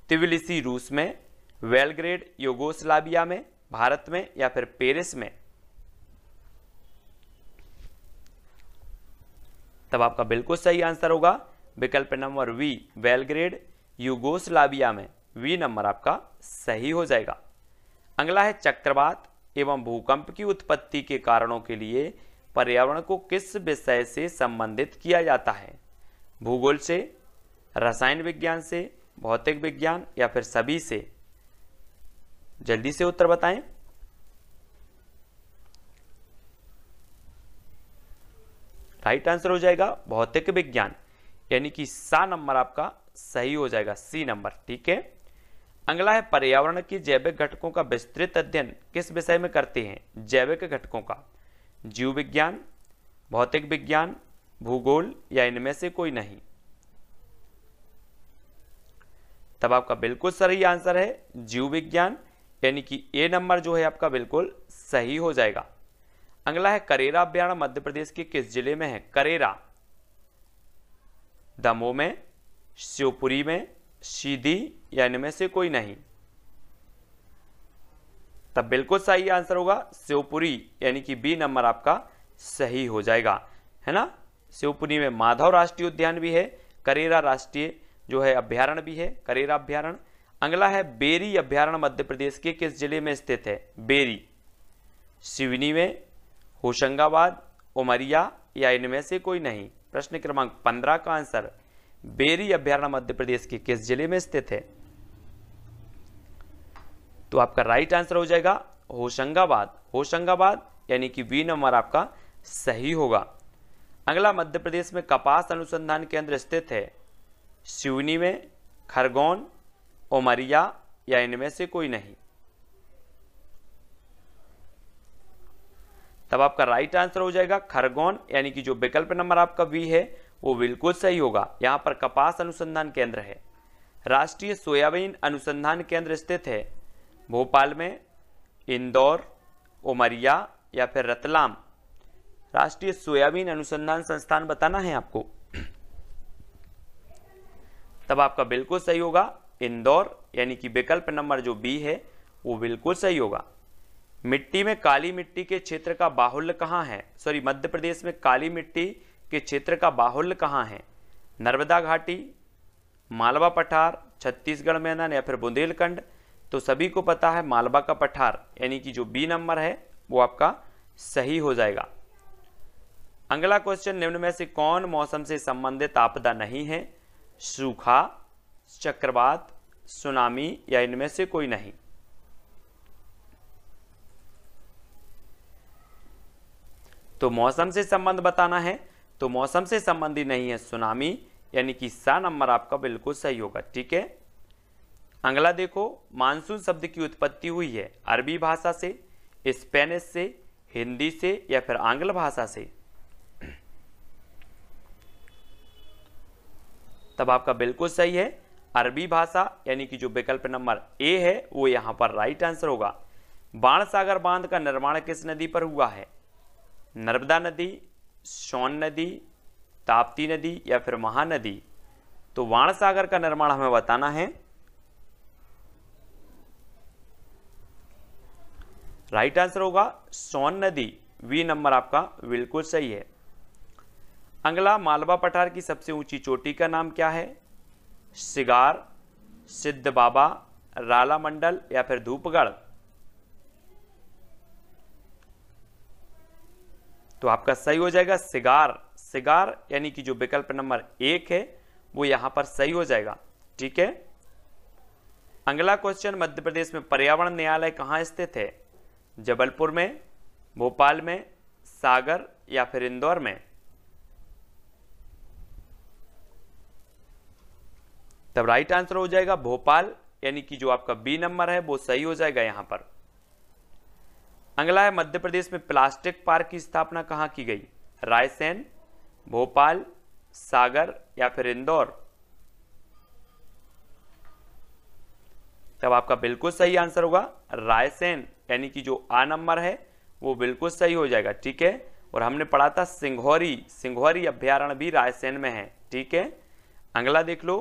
त्बिलिसी रूस में, बेलग्रेड यूगोस्लाविया में, भारत में या फिर पेरिस में? तब आपका बिल्कुल सही आंसर होगा विकल्प नंबर वी, बेलग्रेड यूगोस्लाविया में। वी नंबर आपका सही हो जाएगा। अगला है चक्रवात एवं भूकंप की उत्पत्ति के कारणों के लिए पर्यावरण को किस विषय से संबंधित किया जाता है? भूगोल से, रसायन विज्ञान से, भौतिक विज्ञान या फिर सभी से? जल्दी से उत्तर बताएं। राइट आंसर हो जाएगा भौतिक विज्ञान, यानी कि सा नंबर आपका सही हो जाएगा, सी नंबर। ठीक है। अगला है पर्यावरण की जैविक घटकों का विस्तृत अध्ययन किस विषय में करते हैं? जैविक घटकों का जीव विज्ञान, भौतिक विज्ञान, भूगोल या इनमें से कोई नहीं? तब आपका बिल्कुल सही आंसर है जीव विज्ञान, यानी कि ए नंबर जो है आपका बिल्कुल सही हो जाएगा। अगला है करेरा अभ्यारण्य मध्य प्रदेश के किस जिले में है? करेरा दमोह में, शिवपुरी में, सीधी या इनमें से कोई नहीं? तब बिल्कुल सही आंसर होगा शिवपुरी, यानी कि बी नंबर आपका सही हो जाएगा, है ना। शिवपुरी में माधव राष्ट्रीय उद्यान भी है, करेरा राष्ट्रीय जो है अभ्यारण्य भी है, करेरा अभ्यारण्य। अगला है बेरी अभ्यारण्य मध्य प्रदेश के किस जिले में स्थित है? बेरी सिवनी में, होशंगाबाद, उमरिया या इनमें से कोई नहीं? प्रश्न क्रमांक 15 का आंसर बेरी अभ्यारण्य मध्य प्रदेश के किस जिले में स्थित है? तो आपका राइट आंसर हो जाएगा होशंगाबाद, होशंगाबाद, यानी कि बी नंबर आपका सही होगा। अगला मध्य प्रदेश में कपास अनुसंधान केंद्र स्थित है? सिवनी में, खरगोन, उमरिया या इनमें से कोई नहीं? तब आपका राइट आंसर हो जाएगा खरगोन, यानी कि जो विकल्प नंबर आपका बी है वो बिल्कुल सही होगा। यहां पर कपास अनुसंधान केंद्र है। राष्ट्रीय सोयाबीन अनुसंधान केंद्र स्थित है भोपाल में, इंदौर, उमरिया या फिर रतलाम? राष्ट्रीय सोयाबीन अनुसंधान संस्थान बताना है आपको। तब आपका बिल्कुल सही होगा इंदौर, यानी कि विकल्प नंबर जो बी है वो बिल्कुल सही होगा। मिट्टी में काली मिट्टी के क्षेत्र का बाहुल्य कहाँ है? सॉरी, मध्य प्रदेश में काली मिट्टी के क्षेत्र का बाहुल्य कहाँ है? नर्मदा घाटी, मालवा पठार, छत्तीसगढ़ मैदान या फिर बुंदेलखंड? तो सभी को पता है मालवा का पठार, यानी कि जो बी नंबर है वो आपका सही हो जाएगा। अगला क्वेश्चन, निम्न में से कौन मौसम से संबंधित आपदा नहीं है? सूखा, चक्रवात, सुनामी या इनमें से कोई नहीं? तो मौसम से संबंध बताना है, तो मौसम से संबंधी नहीं है सुनामी, यानी कि सा नंबर आपका बिल्कुल सही होगा। ठीक है। अगला देखो, मानसून शब्द की उत्पत्ति हुई है अरबी भाषा से, स्पेनिश से, हिंदी से या फिर आंग्ल भाषा से? तब आपका बिल्कुल सही है अरबी भाषा, यानी कि जो विकल्प नंबर ए है वो यहां पर राइट आंसर होगा। बाणसागर बांध का निर्माण किस नदी पर हुआ है? नर्मदा नदी, सोन नदी, ताप्ती नदी या फिर महानदी? तो बाणसागर का निर्माण हमें बताना है। राइट आंसर होगा सोन नदी, वी नंबर आपका बिल्कुल सही है। अगला, मालवा पठार की सबसे ऊंची चोटी का नाम क्या है? सिगार, सिद्ध बाबा, राला मंडल या फिर धूपगढ़? तो आपका सही हो जाएगा सिगार, सिगार, यानी कि जो विकल्प नंबर 1 है वो यहां पर सही हो जाएगा। ठीक है। अगला क्वेश्चन, मध्य प्रदेश में पर्यावरण न्यायालय कहां स्थित है? जबलपुर में, भोपाल में, सागर या फिर इंदौर में? तब राइट आंसर हो जाएगा भोपाल, यानी कि जो आपका बी नंबर है वो सही हो जाएगा यहां पर। अगला है, मध्य प्रदेश में प्लास्टिक पार्क की स्थापना कहां की गई? रायसेन, भोपाल, सागर या फिर इंदौर? तब आपका बिल्कुल सही आंसर होगा रायसेन, यानी कि जो आ नंबर है वो बिल्कुल सही हो जाएगा। ठीक है, और हमने पढ़ा था सिंघौरी अभ्यारण्य भी रायसेन में है। ठीक है, अगला देख लो,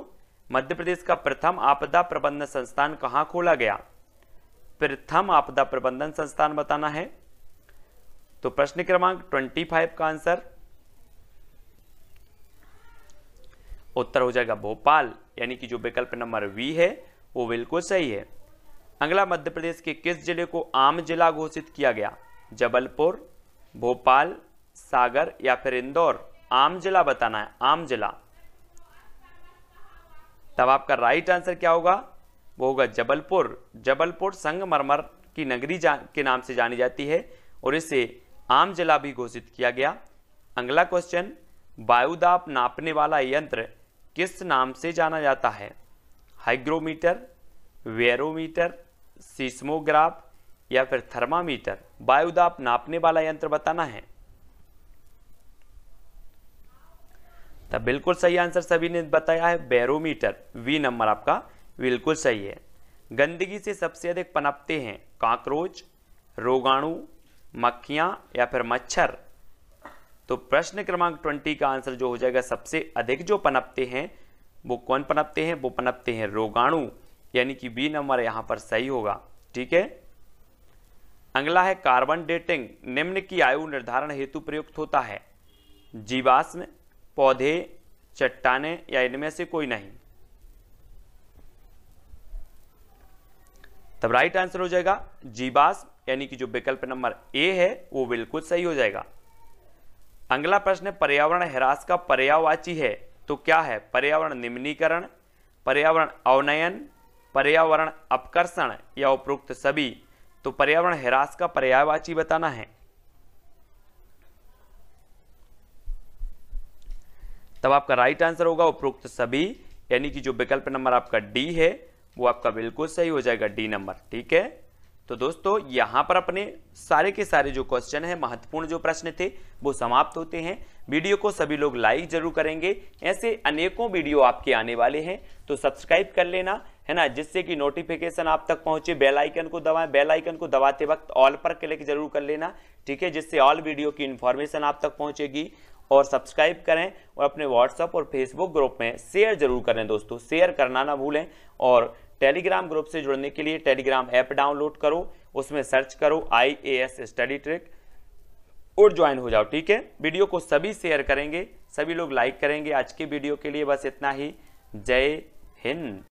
मध्य प्रदेश का प्रथम आपदा प्रबंधन संस्थान कहां खोला गया? प्रथम आपदा प्रबंधन संस्थान बताना है। तो प्रश्न क्रमांक 25 का आंसर उत्तर हो जाएगा भोपाल, यानी कि जो विकल्प नंबर बी है वो बिल्कुल सही है। अगला, मध्य प्रदेश के किस जिले को आम जिला घोषित किया गया? जबलपुर, भोपाल, सागर या फिर इंदौर? आम जिला बताना है, आम जिला। तब आपका राइट आंसर क्या होगा? वो होगा जबलपुर। जबलपुर संगमरमर की नगरी के नाम से जानी जाती है और इसे आम जिला भी घोषित किया गया। अगला क्वेश्चन, वायुदाब नापने वाला यंत्र किस नाम से जाना जाता है? हाइग्रोमीटर, वेरोमीटर, सीस्मोग्राफ या फिर थर्मामीटर? वायुदाब नापने वाला यंत्र बताना है। तब बिल्कुल सही आंसर सभी ने बताया है बैरोमीटर, वी नंबर आपका बिल्कुल सही है। गंदगी से सबसे अधिक पनपते हैं काकरोच, रोगाणु, मक्खियां या फिर मच्छर? तो प्रश्न क्रमांक 20 का आंसर जो हो जाएगा, सबसे अधिक जो पनपते हैं वो कौन पनपते हैं? वो पनपते हैं रोगाणु, यानी कि बी नंबर यहां पर सही होगा। ठीक है, अगला है कार्बन डेटिंग निम्न की आयु निर्धारण हेतु प्रयुक्त होता है? जीवाश्म, पौधे, चट्टाने या इनमें से कोई नहीं? तब राइट आंसर हो जाएगा जीवाश्म, यानी कि जो विकल्प नंबर ए है वो बिल्कुल सही हो जाएगा। अगला प्रश्न, पर्यावरण ह्रास का पर्यायवाची है तो क्या है? पर्यावरण निम्नीकरण, पर्यावरण अवनयन, पर्यावरण अपकर्षण या उपरोक्त सभी? तो पर्यावरण ह्रास का पर्यायवाची बताना है। तब आपका राइट आंसर होगा उपरोक्त सभी, यानी कि जो विकल्प नंबर आपका डी है वो आपका बिल्कुल सही हो जाएगा, डी नंबर। ठीक है, तो दोस्तों यहां पर अपने सारे के सारे जो क्वेश्चन है, महत्वपूर्ण जो प्रश्न थे वो समाप्त होते हैं। वीडियो को सभी लोग लाइक जरूर करेंगे, ऐसे अनेकों वीडियो आपके आने वाले हैं तो सब्सक्राइब कर लेना है ना, जिससे कि नोटिफिकेशन आप तक पहुंचे। बेल आइकन को दबाएं, बेल आइकन को दबाते वक्त ऑल पर क्लिक जरूर कर लेना। ठीक है, जिससे ऑल वीडियो की इंफॉर्मेशन आप तक पहुंचेगी। और सब्सक्राइब करें और अपने व्हाट्सएप और फेसबुक ग्रुप में शेयर जरूर करें दोस्तों, शेयर करना ना भूलें। और टेलीग्राम ग्रुप से जुड़ने के लिए टेलीग्राम ऐप डाउनलोड करो, उसमें सर्च करो IAS स्टडी ट्रिक और ज्वाइन हो जाओ। ठीक है, वीडियो को सभी शेयर करेंगे, सभी लोग लाइक करेंगे। आज के वीडियो के लिए बस इतना ही। जय हिंद।